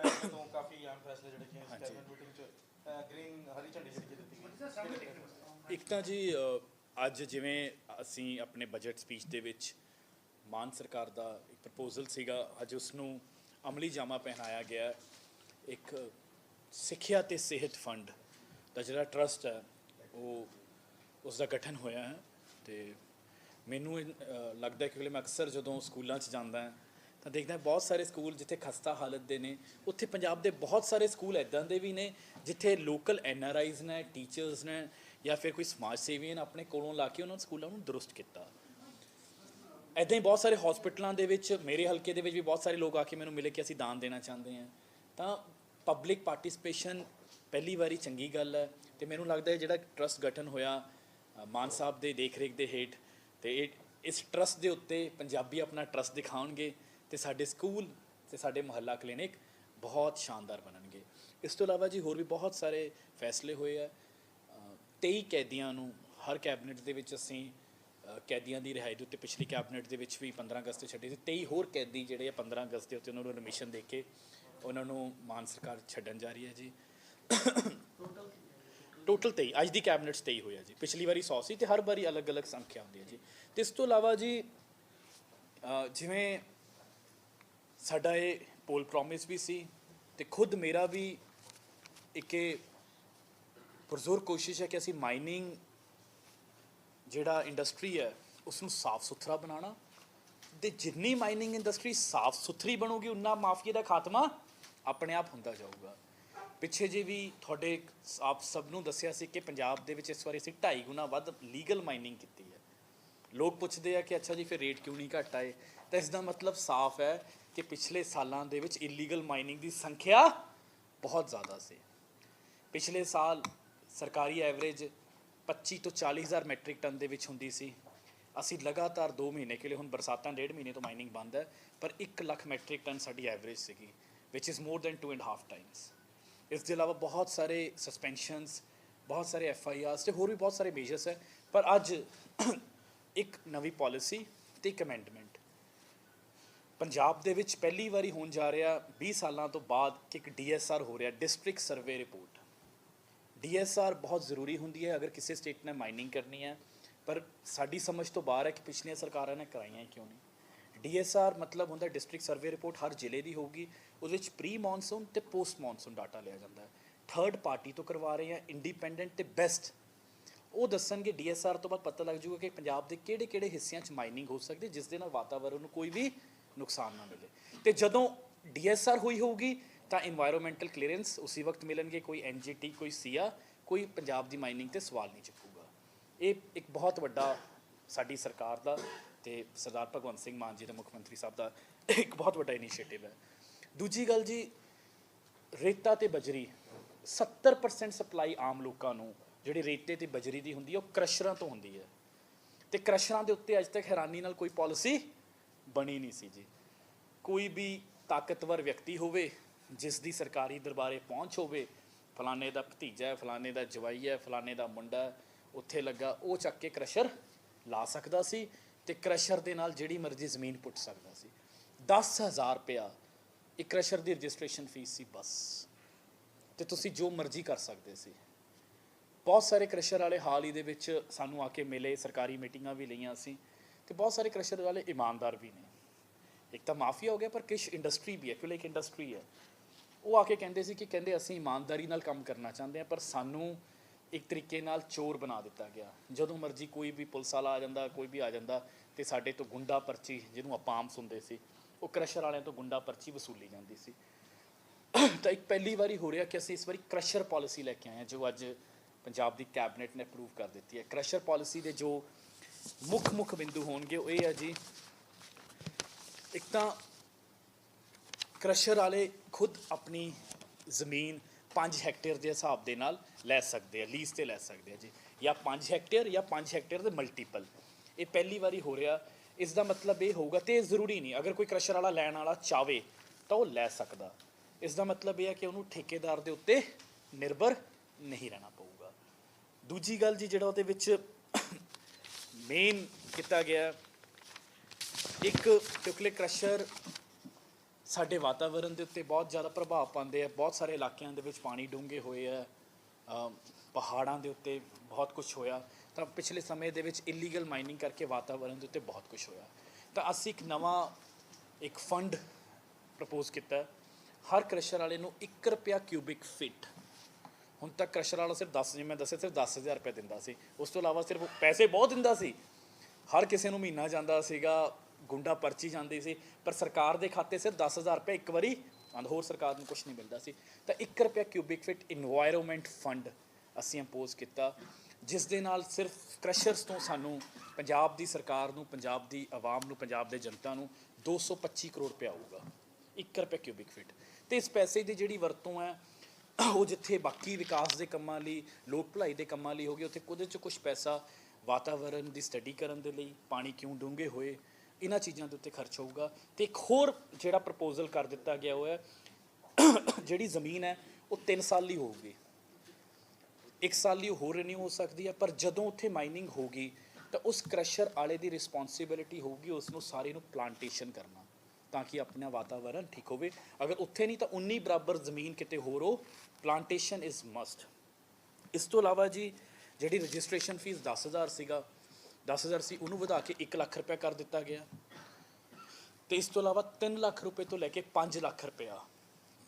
ਤੋਂ ਕਾਫੀ ਅਹਿਮ ਫੈਸਲੇ ਜਿਹੜੇ ਕਿ ਕੈਬਨਿਟ ਮੀਟਿੰਗ 'ਚ ਗ੍ਰੀਨ ਹਰੀ ਝੰਡੀ ਜਿਹੜੀ ਦਿੱਤੀ ਗਈ। ਇੱਕ ਤਾਂ ਜੀ ਅੱਜ ਜਿਵੇਂ ਅਸੀਂ ਆਪਣੇ ਬਜਟ ਸਪੀਚ ਦੇ ਵਿੱਚ ਮਾਨ ਸਰਕਾਰ ਦਾ ਇੱਕ ਪ੍ਰਪੋਜ਼ਲ ਸੀਗਾ, ਅੱਜ ਉਸ ਨੂੰ ਅਮਲੀ ਜਾਮਾ ਪਹਿਨਾਇਆ ਗਿਆ। ਇੱਕ ਸਿੱਖਿਆ ਤੇ ਸਿਹਤ ਫੰਡ ਦਾ ਜਿਹੜਾ ਟਰਸਟ ਹੈ ਉਹ ਉਸ ਦਾ ਗਠਨ ਹੋਇਆ ਹੈ। ਤੇ ਮੈਨੂੰ ਲੱਗਦਾ ਕਿ ਮੈਂ ਅਕਸਰ ਜਦੋਂ ਸਕੂਲਾਂ 'ਚ ਜਾਂਦਾ ਤਾਂ ਦੇਖਦਾ ਬਹੁਤ ਸਾਰੇ ਸਕੂਲ ਜਿੱਥੇ ਖਸਤਾ ਹਾਲਤ ਦੇ ਨੇ, ਉੱਥੇ ਪੰਜਾਬ ਦੇ ਬਹੁਤ ਸਾਰੇ ਸਕੂਲ ਇੱਦਾਂ ਦੇ ਵੀ ਨੇ ਜਿੱਥੇ ਲੋਕਲ NRIs ਨੇ, ਟੀਚਰਸ ਨੇ ਜਾਂ ਫਿਰ ਕੋਈ ਸਮਾਜ ਸੇਵੀ ਨੇ ਆਪਣੇ ਕੋਲੋਂ ਲਾ ਕੇ ਉਹਨਾਂ ਸਕੂਲਾਂ ਨੂੰ ਦਰੁਸਤ ਕੀਤਾ। ਇੱਦਾਂ ਹੀ ਬਹੁਤ ਸਾਰੇ ਹਸਪੀਟਲਾਂ ਦੇ ਵਿੱਚ, ਮੇਰੇ ਹਲਕੇ ਦੇ ਵਿੱਚ ਵੀ ਬਹੁਤ ਸਾਰੇ ਲੋਕ ਆ ਕੇ ਮੈਨੂੰ ਮਿਲੇ ਕਿ ਅਸੀਂ ਦਾਨ ਦੇਣਾ ਚਾਹੁੰਦੇ ਹਾਂ। ਤਾਂ ਪਬਲਿਕ ਪਾਰਟਿਸਪੇਸ਼ਨ ਪਹਿਲੀ ਵਾਰੀ ਚੰਗੀ ਗੱਲ ਹੈ। ਅਤੇ ਮੈਨੂੰ ਲੱਗਦਾ ਹੈ ਜਿਹੜਾ ਟਰਸਟ ਗਠਨ ਹੋਇਆ ਮਾਨ ਸਾਹਿਬ ਦੇ ਦੇਖ ਰੇਖ ਦੇ ਹੇਠ, ਅਤੇ ਇਸ ਟਰਸਟ ਦੇ ਉੱਤੇ ਪੰਜਾਬੀ ਆਪਣਾ ਟਰਸਟ ਦਿਖਾਉਣਗੇ ਅਤੇ ਸਾਡੇ ਸਕੂਲ ਅਤੇ ਸਾਡੇ ਮੁਹੱਲਾ ਕਲੀਨਿਕ ਬਹੁਤ ਸ਼ਾਨਦਾਰ ਬਣਨਗੇ। ਇਸ ਤੋਂ ਇਲਾਵਾ ਜੀ ਹੋਰ ਵੀ ਬਹੁਤ ਸਾਰੇ ਫੈਸਲੇ ਹੋਏ ਆ। 23 ਕੈਦੀਆਂ ਨੂੰ ਹਰ ਕੈਬਨਿਟ ਦੇ ਵਿੱਚ ਅਸੀਂ ਕੈਦੀਆਂ ਦੀ ਰਿਹਾਈ ਦੇ ਉੱਤੇ ਪਿਛਲੀ ਕੈਬਨਿਟ ਦੇ ਵਿੱਚ ਵੀ 15 ਅਗਸਤ ਤੇ ਛੱਡੇ ਸੀ। 23 ਹੋਰ ਕੈਦੀ ਜਿਹੜੇ ਆ 15 ਅਗਸਤ ਦੇ ਉੱਤੇ ਉਹਨਾਂ ਨੂੰ ਰਮਿਸ਼ਨ ਦੇ ਕੇ ਉਹਨਾਂ ਨੂੰ ਮਾਨ ਸਰਕਾਰ ਛੱਡਣ ਜਾ ਰਹੀ ਹੈ ਜੀ। ਟੋਟਲ 23 ਅੱਜ ਦੀ ਕੈਬਨਿਟ 23 ਹੋਇਆ ਜੀ। ਪਿਛਲੀ ਵਾਰੀ 100 ਸੀ ਅਤੇ ਹਰ ਵਾਰੀ ਅਲੱਗ-ਅਲੱਗ ਸੰਖਿਆ ਹੁੰਦੀ ਹੈ ਜੀ। ਅਤੇ ਇਸ ਤੋਂ ਇਲਾਵਾ ਜੀ ਜਿਵੇਂ ਸਾਡਾ ਇਹ ਪੋਲ ਪ੍ਰੋਮਿਸ ਵੀ ਸੀ ਅਤੇ ਖੁਦ ਮੇਰਾ ਵੀ ਇੱਕ ਪੁਰਜ਼ੋਰ ਕੋਸ਼ਿਸ਼ ਹੈ ਕਿ ਅਸੀਂ ਮਾਈਨਿੰਗ ਜਿਹੜਾ ਇੰਡਸਟਰੀ ਹੈ ਉਸ ਨੂੰ ਸਾਫ਼ ਸੁਥਰਾ ਬਣਾਉਣਾ, ਅਤੇ ਜਿੰਨੀ ਮਾਈਨਿੰਗ ਇੰਡਸਟਰੀ ਸਾਫ਼ ਸੁਥਰੀ ਬਣੂਗੀ ਉਨਾ ਮਾਫੀਏ ਦਾ ਖਾਤਮਾ ਆਪਣੇ ਆਪ ਹੁੰਦਾ ਜਾਊਗਾ। ਪਿੱਛੇ ਜੇ ਵੀ ਤੁਹਾਡੇ ਆਪ ਸਭ ਨੂੰ ਦੱਸਿਆ ਸੀ ਕਿ ਪੰਜਾਬ ਦੇ ਵਿੱਚ ਇਸ ਵਾਰੀ ਅਸੀਂ 2.5 ਗੁਣਾ ਵੱਧ ਲੀਗਲ ਮਾਈਨਿੰਗ ਕੀਤੀ ਹੈ। ਲੋਕ ਪੁੱਛਦੇ ਆ ਕਿ ਅੱਛਾ ਜੀ ਫਿਰ ਰੇਟ ਕਿਉਂ ਨਹੀਂ ਘੱਟ ਆਏ, ਤਾਂ ਇਸ ਦਾ ਮਤਲਬ ਸਾਫ਼ ਹੈ ਕਿ ਪਿਛਲੇ ਸਾਲਾਂ ਦੇ ਵਿੱਚ ਇਲੀਗਲ ਮਾਈਨਿੰਗ ਦੀ ਸੰਖਿਆ ਬਹੁਤ ਜ਼ਿਆਦਾ ਸੀ। ਪਿਛਲੇ ਸਾਲ ਸਰਕਾਰੀ ਐਵਰੇਜ 25 ਤੋਂ 40 ਹਜ਼ਾਰ ਮੈਟ੍ਰਿਕ ਟਨ ਦੇ ਵਿੱਚ ਹੁੰਦੀ ਸੀ। ਅਸੀਂ ਲਗਾਤਾਰ 2 ਮਹੀਨੇ ਕੇ ਲਈ, ਹੁਣ ਬਰਸਾਤਾਂ 1.5 ਮਹੀਨੇ ਤੋਂ ਮਾਈਨਿੰਗ ਬੰਦ ਹੈ, ਪਰ 1 ਲੱਖ ਮੈਟ੍ਰਿਕ ਟਨ ਸਾਡੀ ਐਵਰੇਜ ਸੀਗੀ, ਵਿਚ ਇਜ਼ ਮੋਰ ਦੈਨ 2.5 ਟਾਈਮਸ। ਇਸ ਦੇ ਇਲਾਵਾ ਬਹੁਤ ਸਾਰੇ ਸਸਪੈਂਸ਼ਨਸ, ਬਹੁਤ ਸਾਰੇ FIRs ਅਤੇ ਹੋਰ ਵੀ ਬਹੁਤ ਸਾਰੇ ਮੇਜਰਸ ਹੈ। ਪਰ ਅੱਜ ਇੱਕ ਨਵੀਂ ਪੋਲਿਸੀ ਅਤੇ ਇੱਕ ਅਮੈਂਡਮੈਂਟ ਪੰਜਾਬ ਦੇ ਵਿੱਚ ਪਹਿਲੀ ਵਾਰੀ ਹੋਣ ਜਾ ਰਿਹਾ 20 ਸਾਲਾਂ ਤੋਂ ਬਾਅਦ ਕਿ ਇੱਕ DSR ਹੋ ਰਿਹਾ, ਡਿਸਟ੍ਰਿਕਟ ਸਰਵੇ ਰਿਪੋਰਟ। DSR ਬਹੁਤ ਜ਼ਰੂਰੀ ਹੁੰਦੀ ਹੈ ਅਗਰ ਕਿਸੇ ਸਟੇਟ ਨੇ ਮਾਈਨਿੰਗ ਕਰਨੀ ਹੈ, ਪਰ ਸਾਡੀ ਸਮਝ ਤੋਂ ਬਾਹਰ ਹੈ ਕਿ ਪਿਛਲੀਆਂ ਸਰਕਾਰਾਂ ਨੇ ਕਰਾਈਆਂ ਕਿਉਂ ਨਹੀਂ। DSR ਮਤਲਬ ਹੁੰਦਾ ਡਿਸਟ੍ਰਿਕਟ ਸਰਵੇ ਰਿਪੋਰਟ, ਹਰ ਜ਼ਿਲ੍ਹੇ ਦੀ ਹੋਊਗੀ। ਉਹਦੇ ਵਿੱਚ ਪ੍ਰੀ ਮੌਨਸੂਨ ਅਤੇ ਪੋਸਟ ਮੌਨਸੂਨ ਡਾਟਾ ਲਿਆ ਜਾਂਦਾ ਹੈ। ਥਰਡ ਪਾਰਟੀ ਤੋਂ ਕਰਵਾ ਰਹੇ ਹਾਂ, ਇੰਡੀਪੈਂਡੈਂਟ ਅਤੇ ਬੈਸਟ। ਉਹ ਦੱਸਣਗੇ DSR ਤੋਂ ਬਾਅਦ ਪਤਾ ਲੱਗ ਜੂਗਾ ਕਿ ਪੰਜਾਬ ਦੇ ਕਿਹੜੇ ਕਿਹੜੇ ਹਿੱਸਿਆਂ 'ਚ ਮਾਈਨਿੰਗ ਹੋ ਸਕਦੀ ਜਿਸ ਦੇ ਨਾਲ ਵਾਤਾਵਰਨ ਨੂੰ ਕੋਈ ਵੀ ਨੁਕਸਾਨ ਨਾ ਮਿਲੇ। ਅਤੇ ਜਦੋਂ DSR ਹੋਈ ਹੋਊਗੀ ਤਾਂ ਇਨਵਾਇਰਮੈਂਟਲ ਕਲੀਅਰੈਂਸ ਉਸੇ ਵਕਤ ਮਿਲਣਗੇ। ਕੋਈ NGT, ਕੋਈ SIA, ਕੋਈ ਪੰਜਾਬ ਦੀ ਮਾਈਨਿੰਗ 'ਤੇ ਸਵਾਲ ਨਹੀਂ ਚੁੱਕੂਗਾ। ਇਹ ਇੱਕ ਬਹੁਤ ਵੱਡਾ ਸਾਡੀ ਸਰਕਾਰ ਦਾ ਅਤੇ ਸਰਦਾਰ ਭਗਵੰਤ ਸਿੰਘ ਮਾਨ ਜੀ ਦਾ, ਮੁੱਖ ਮੰਤਰੀ ਸਾਹਿਬ ਦਾ ਇੱਕ ਬਹੁਤ ਵੱਡਾ ਇਨੀਸ਼ੀਏਟਿਵ ਹੈ। ਦੂਜੀ ਗੱਲ ਜੀ, ਰੇਤਾ ਅਤੇ ਬਜਰੀ 70% ਸਪਲਾਈ ਆਮ ਲੋਕਾਂ ਨੂੰ ਜਿਹੜੀ ਰੇਤੇ ਅਤੇ ਬਜਰੀ ਦੀ ਹੁੰਦੀ ਹੈ ਉਹ ਕ੍ਰਸ਼ਰਾਂ ਤੋਂ ਹੁੰਦੀ ਹੈ, ਅਤੇ ਕ੍ਰਸ਼ਰਾਂ ਦੇ ਉੱਤੇ ਅੱਜ ਤੱਕ ਹੈਰਾਨੀ ਨਾਲ ਕੋਈ ਪਾਲਿਸੀ ਬਣੀ ਨਹੀਂ ਸੀ ਜੀ। ਕੋਈ ਵੀ ਤਾਕਤਵਰ ਵਿਅਕਤੀ ਹੋਵੇ ਜਿਸ ਦੀ ਸਰਕਾਰੀ ਦਰਬਾਰੇ ਪਹੁੰਚ ਹੋਵੇ, ਫਲਾਣੇ ਦਾ ਭਤੀਜਾ ਹੈ, ਫਲਾਣੇ ਦਾ ਜਵਾਈ ਹੈ, ਫਲਾਣੇ ਦਾ ਮੁੰਡਾ ਉੱਥੇ ਲੱਗਾ, ਉਹ ਚੱਕ ਕੇ ਕ੍ਰਸ਼ਰ ਲਾ ਸਕਦਾ ਸੀ ਅਤੇ ਕ੍ਰਸ਼ਰ ਦੇ ਨਾਲ ਜਿਹੜੀ ਮਰਜ਼ੀ ਜ਼ਮੀਨ ਪੁੱਟ ਸਕਦਾ ਸੀ। 10,000 ਰੁਪਇਆ ਇੱਕ ਕ੍ਰਸ਼ਰ ਦੀ ਰਜਿਸਟ੍ਰੇਸ਼ਨ ਫੀਸ ਸੀ ਬਸ, ਅਤੇ ਤੁਸੀਂ ਜੋ ਮਰਜ਼ੀ ਕਰ ਸਕਦੇ ਸੀ। ਬਹੁਤ ਸਾਰੇ ਕ੍ਰਸ਼ਰ ਵਾਲੇ ਹਾਲ ਹੀ ਦੇ ਵਿੱਚ ਸਾਨੂੰ ਆ ਕੇ ਮਿਲੇ, ਸਰਕਾਰੀ ਮੀਟਿੰਗਾਂ ਵੀ ਲਈਆਂ ਅਸੀਂ, ਅਤੇ ਬਹੁਤ ਸਾਰੇ ਕ੍ਰਸ਼ਰ ਵਾਲੇ ਇਮਾਨਦਾਰ ਵੀ ਨੇ। ਇੱਕ ਤਾਂ ਮਾਫੀਆ ਹੋ ਗਿਆ, ਪਰ ਕੁਛ ਇੰਡਸਟਰੀ ਵੀ ਹੈ, ਕਿਉਂਕਿ ਇੱਕ ਇੰਡਸਟਰੀ ਹੈ। ਉਹ ਆ ਕੇ ਕਹਿੰਦੇ ਸੀ ਕਿ ਅਸੀਂ ਇਮਾਨਦਾਰੀ ਨਾਲ ਕੰਮ ਕਰਨਾ ਚਾਹੁੰਦੇ ਹਾਂ, ਪਰ ਸਾਨੂੰ ਇੱਕ ਤਰੀਕੇ ਨਾਲ ਚੋਰ ਬਣਾ ਦਿੱਤਾ ਗਿਆ। ਜਦੋਂ ਮਰਜ਼ੀ ਕੋਈ ਵੀ ਪੁਲਿਸ ਵਾਲਾ ਆ ਜਾਂਦਾ, ਕੋਈ ਵੀ ਆ ਜਾਂਦਾ, ਅਤੇ ਸਾਡੇ ਤੋਂ ਗੁੰਡਾ ਪਰਚੀ, ਜਿਹਨੂੰ ਆਪਾਂ ਆਮ ਸੁਣਦੇ ਸੀ, ਉਹ ਕ੍ਰਸ਼ਰ ਵਾਲਿਆਂ ਤੋਂ ਗੁੰਡਾ ਪਰਚੀ ਵਸੂਲੀ ਜਾਂਦੀ ਸੀ। ਤਾਂ ਇੱਕ ਪਹਿਲੀ ਵਾਰੀ ਹੋ ਰਿਹਾ ਕਿ ਅਸੀਂ ਇਸ ਵਾਰੀ ਕ੍ਰਸ਼ਰ ਪਾਲਿਸੀ ਲੈ ਕੇ ਆਏ ਹਾਂ, ਜੋ ਅੱਜ ਪੰਜਾਬ ਦੀ ਕੈਬਨਿਟ ਨੇ ਅਪਰੂਵ ਕਰ ਦਿੱਤੀ ਹੈ। ਕ੍ਰਸ਼ਰ ਪਾਲਿਸੀ ਦੇ ਜੋ ਮੁੱਖ ਬਿੰਦੂ ਹੋਣਗੇ ਉਹ ਇਹ ਹੈ ਜੀ, ਇੱਕ ਤਾਂ ਕ੍ਰਸ਼ਰ ਵਾਲੇ ਖੁਦ ਆਪਣੀ ਜ਼ਮੀਨ 5 ਹੈਕਟੇਅਰ ਦੇ ਹਿਸਾਬ ਦੇ ਨਾਲ ਲੈ ਸਕਦੇ ਆ, ਲੀਜ਼ 'ਤੇ ਲੈ ਸਕਦੇ ਆ ਜੀ, ਜਾਂ 5 ਹੈਕਟੇਅਰ ਜਾਂ 5 ਹੈਕਟੇਅਰ ਦੇ ਮਲਟੀਪਲ। ਇਹ ਪਹਿਲੀ ਵਾਰੀ ਹੋ ਰਿਹਾ। ਇਸ ਦਾ ਮਤਲਬ ਇਹ ਹੋਊਗਾ, ਅਤੇ ਇਹ ਜ਼ਰੂਰੀ ਨਹੀਂ ਅਗਰ ਕੋਈ ਕ੍ਰਸ਼ਰ ਵਾਲਾ ਲੈਣ ਵਾਲਾ ਚਾਹਵੇ ਤਾਂ ਉਹ ਲੈ ਸਕਦਾ। ਇਸ ਦਾ ਮਤਲਬ ਇਹ ਹੈ ਕਿ ਉਹਨੂੰ ਠੇਕੇਦਾਰ ਦੇ ਉੱਤੇ ਨਿਰਭਰ ਨਹੀਂ ਰਹਿਣਾ ਪਊਗਾ। ਦੂਜੀ ਗੱਲ ਜੀ, ਜਿਹੜਾ ਉਹਦੇ ਵਿੱਚ ਮੇਨ ਕੀਤਾ ਗਿਆ, ਇੱਕ ਕਿਉਂਕਿ ਕ੍ਰਸ਼ਰ ਸਾਡੇ ਵਾਤਾਵਰਣ ਦੇ ਉੱਤੇ ਬਹੁਤ ਜ਼ਿਆਦਾ ਪ੍ਰਭਾਵ ਪਾਉਂਦੇ ਆ। ਬਹੁਤ ਸਾਰੇ ਇਲਾਕਿਆਂ ਦੇ ਵਿੱਚ ਪਾਣੀ ਡੂੰਘੇ ਹੋਏ ਆ, ਪਹਾੜਾਂ ਦੇ ਉੱਤੇ ਬਹੁਤ ਕੁਝ ਹੋਇਆ। ਤਾਂ ਪਿਛਲੇ ਸਮੇਂ ਦੇ ਵਿੱਚ ਇਲੀਗਲ ਮਾਈਨਿੰਗ ਕਰਕੇ ਵਾਤਾਵਰਣ ਦੇ ਉੱਤੇ ਬਹੁਤ ਕੁਝ ਹੋਇਆ। ਤਾਂ ਅਸੀਂ ਇੱਕ ਨਵਾਂ ਫੰਡ ਪ੍ਰਪੋਜ਼ ਕੀਤਾ। ਹਰ ਕ੍ਰਸ਼ਰ ਵਾਲੇ ਨੂੰ 1 ਰੁਪਿਆ ਕਿਊਬਿਕ ਫਿਟ, ਹੁਣ ਤੱਕ ਕ੍ਰਸ਼ਰ ਵਾਲਾ ਸਿਰਫ 10, ਜਿਵੇਂ ਮੈਂ ਦੱਸਿਆ, ਸਿਰਫ 10,000 ਰੁਪਏ ਦਿੰਦਾ ਸੀ। ਉਸ ਤੋਂ ਇਲਾਵਾ ਸਿਰਫ ਪੈਸੇ ਬਹੁਤ ਦਿੰਦਾ ਸੀ, ਹਰ ਕਿਸੇ ਨੂੰ ਮਹੀਨਾ ਜਾਂਦਾ ਸੀਗਾ, ਗੁੰਡਾ ਪਰਚੀ ਜਾਂਦੀ ਸੀ, ਪਰ ਸਰਕਾਰ ਦੇ ਖਾਤੇ ਸਿਰਫ 10,000 ਰੁਪਏ ਇੱਕ ਵਾਰੀ, ਹੋਰ ਸਰਕਾਰ ਨੂੰ ਕੁਛ ਨਹੀਂ ਮਿਲਦਾ ਸੀ। ਤਾਂ 1 ਰੁਪਿਆ ਕਿਊਬਿਕ ਫਿਟ ਇਨਵਾਇਰਮੈਂਟ ਫੰਡ ਅਸੀਂ ਇੰਪੋਜ਼ ਕੀਤਾ, ਜਿਸ ਦੇ ਨਾਲ ਸਿਰਫ ਕ੍ਰਸ਼ਰਸ ਤੋਂ ਸਾਨੂੰ, ਪੰਜਾਬ ਦੀ ਸਰਕਾਰ ਨੂੰ, ਪੰਜਾਬ ਦੀ ਆਵਾਮ ਨੂੰ, ਪੰਜਾਬ ਦੇ ਜਨਤਾ ਨੂੰ 225 ਕਰੋੜ ਰੁਪਏ ਆਊਗਾ 1 ਰੁਪਏ ਕਿਊਬਿਕ ਫਿਟ। ਅਤੇ ਇਸ ਪੈਸੇ ਦੀ ਜਿਹੜੀ ਵਰਤੋਂ ਹੈ ਉਹ ਜਿੱਥੇ ਬਾਕੀ ਵਿਕਾਸ ਦੇ ਕੰਮਾਂ ਲਈ, ਲੋਕ ਭਲਾਈ ਦੇ ਕੰਮਾਂ ਲਈ ਹੋ ਗਏ, ਉੱਥੇ ਉਹਦੇ 'ਚ ਕੁਛ ਪੈਸਾ ਵਾਤਾਵਰਣ ਦੀ ਸਟੱਡੀ ਕਰਨ ਦੇ ਲਈ, ਪਾਣੀ ਕਿਉਂ ਡੂੰਘੇ ਹੋਏ, ਇਹਨਾਂ ਚੀਜ਼ਾਂ ਦੇ ਉੱਤੇ ਖਰਚ ਹੋਊਗਾ। ਅਤੇ ਇੱਕ ਹੋਰ ਜਿਹੜਾ ਪ੍ਰਪੋਜ਼ਲ ਕਰ ਦਿੱਤਾ ਗਿਆ ਉਹ ਹੈ, ਜਿਹੜੀ ਜ਼ਮੀਨ ਹੈ ਉਹ 3 ਸਾਲ ਲਈ ਹੋਊਗੀ, 1 ਸਾਲ ਲਈ ਹੋਰ ਰੀਨਿਊ ਹੋ ਸਕਦੀ ਹੈ, ਪਰ ਜਦੋਂ ਉੱਥੇ ਮਾਈਨਿੰਗ ਹੋਊਗੀ ਤਾਂ ਉਸ ਕ੍ਰਸ਼ਰ ਵਾਲੇ ਦੀ ਰਿਸਪੌਂਸਿਬਿਲਿਟੀ ਹੋਊਗੀ ਉਸ ਨੂੰ ਸਾਰੇ ਨੂੰ ਪਲਾਂਟੇਸ਼ਨ ਕਰਨਾ, ਤਾਂ ਕਿ ਆਪਣਾ ਵਾਤਾਵਰਣ ਠੀਕ ਹੋਵੇ। ਅਗਰ ਉੱਥੇ ਨਹੀਂ ਤਾਂ 19 ਬਰਾਬਰ ਜ਼ਮੀਨ ਕਿਤੇ ਹੋਰ ਹੋ, ਪਲਾਂਟੇਸ਼ਨ ਇਜ਼ ਮਸਟ। ਇਸ ਤੋਂ ਇਲਾਵਾ ਜੀ ਜਿਹੜੀ ਰਜਿਸਟ੍ਰੇਸ਼ਨ ਫੀਸ 10,000 ਸੀਗਾ, 10,000 ਸੀ, ਉਹਨੂੰ ਵਧਾ ਕੇ 1 ਲੱਖ ਰੁਪਇਆ ਕਰ ਦਿੱਤਾ ਗਿਆ। ਅਤੇ ਇਸ ਤੋਂ ਇਲਾਵਾ 3 ਲੱਖ ਰੁਪਏ ਤੋਂ ਲੈ ਕੇ 5 ਲੱਖ ਰੁਪਇਆ,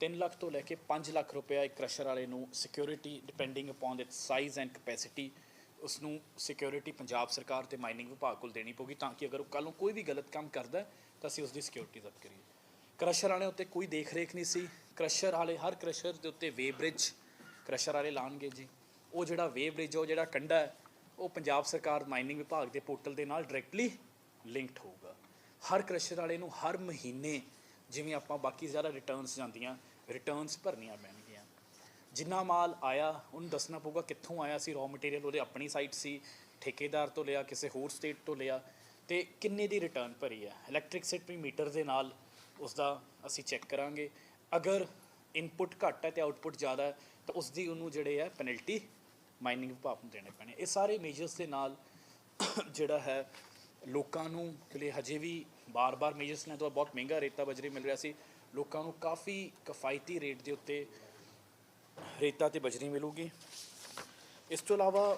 3 ਲੱਖ ਤੋਂ ਲੈ ਕੇ 5 ਲੱਖ ਰੁਪਇਆ ਇੱਕ ਕ੍ਰਸ਼ਰ ਵਾਲੇ ਨੂੰ security, depending upon it's size and capacity, ਉਸ ਨੂੰ ਸਿਕਿਉਰਿਟੀ ਪੰਜਾਬ ਸਰਕਾਰ ਅਤੇ ਮਾਈਨਿੰਗ ਵਿਭਾਗ ਕੋਲ ਦੇਣੀ ਪਊਗੀ, ਤਾਂ ਕਿ ਅਗਰ ਉਹ ਕੱਲ੍ਹ ਨੂੰ ਕੋਈ ਵੀ ਗਲਤ ਕੰਮ ਕਰਦਾ ਤਾਂ ਅਸੀਂ ਉਸਦੀ ਸਿਕਿਉਰਿਟੀ ਜ਼ਬਤ ਕਰੀਏ। ਕ੍ਰਸ਼ਰ ਵਾਲਿਆਂ ਉੱਤੇ ਕੋਈ ਦੇਖ ਰੇਖ ਨਹੀਂ ਸੀ। ਕ੍ਰਸ਼ਰ ਵਾਲੇ, ਹਰ ਕ੍ਰਸ਼ਰ ਦੇ ਉੱਤੇ ਵੇ ਬ੍ਰਿਜ ਕ੍ਰਸ਼ਰ ਵਾਲੇ ਲਾਉਣਗੇ ਜੀ। ਉਹ ਜਿਹੜਾ ਵੇ ਬ੍ਰਿਜ, ਉਹ ਜਿਹੜਾ ਕੰਢਾ ਹੈ, ਉਹ ਪੰਜਾਬ ਸਰਕਾਰ ਮਾਈਨਿੰਗ ਵਿਭਾਗ ਦੇ ਪੋਰਟਲ ਦੇ ਨਾਲ ਡਾਇਰੈਕਟਲੀ ਲਿੰਕਡ ਹੋਊਗਾ। ਹਰ ਕ੍ਰਸ਼ਰ ਵਾਲੇ ਨੂੰ ਹਰ ਮਹੀਨੇ, ਜਿਵੇਂ ਆਪਾਂ ਬਾਕੀ ਜ਼ਿਆਦਾ ਰਿਟਰਨਸ ਜਾਂਦੀਆਂ, ਰਿਟਰਨਸ ਭਰਨੀਆਂ ਪੈਣਗੀਆਂ। ਜਿੰਨਾ ਮਾਲ ਆਇਆ ਉਹਨੂੰ ਦੱਸਣਾ ਪਊਗਾ ਕਿੱਥੋਂ ਆਇਆ ਸੀ, ਰॉ ਮਟੀਰੀਅਲ ਉਹਦੇ ਆਪਣੀ ਸਾਈਟ ਸੀ, ਠੇਕੇਦਾਰ ਤੋਂ ਲਿਆ, ਕਿਸੇ ਹੋਰ ਸਟੇਟ ਤੋਂ ਲਿਆ, ਅਤੇ ਕਿੰਨੇ ਦੀ ਰਿਟਰਨ ਭਰੀ ਹੈ। ਇਲੈਕਟ੍ਰਿਸਿਟੀ ਮੀਟਰ ਦੇ ਨਾਲ ਉਸਦਾ ਅਸੀਂ ਚੈੱਕ ਕਰਾਂਗੇ। ਅਗਰ ਇਨਪੁਟ ਘੱਟ ਹੈ ਅਤੇ ਆਊਟਪੁੱਟ ਜ਼ਿਆਦਾ ਹੈ ਤਾਂ ਉਸਦੀ ਉਹਨੂੰ ਜਿਹੜੇ ਹੈ ਪੈਨਲਟੀ ਮਾਈਨਿੰਗ ਵਿਭਾਗ ਨੂੰ ਦੇਣੇ ਪੈਣੇ। ਇਹ ਸਾਰੇ ਮੇਜਰਸ ਦੇ ਨਾਲ ਜਿਹੜਾ ਹੈ ਲੋਕਾਂ ਨੂੰ ਲਈ ਹਜੇ ਵੀ ਬਾਰ-ਬਾਰ ਮੇਜਰਸ ਲੈਣ ਤੋਂ ਬਹੁਤ ਮਹਿੰਗਾ ਰੇਤਾ ਬਜਰੀ ਮਿਲ ਰਿਹਾ ਸੀ, ਲੋਕਾਂ ਨੂੰ ਕਾਫੀ ਕਿਫਾਇਤੀ ਰੇਟ ਦੇ ਉੱਤੇ ਰੇਤਾ ਅਤੇ ਬਜਰੀ ਮਿਲੂਗੀ। ਇਸ ਤੋਂ ਇਲਾਵਾ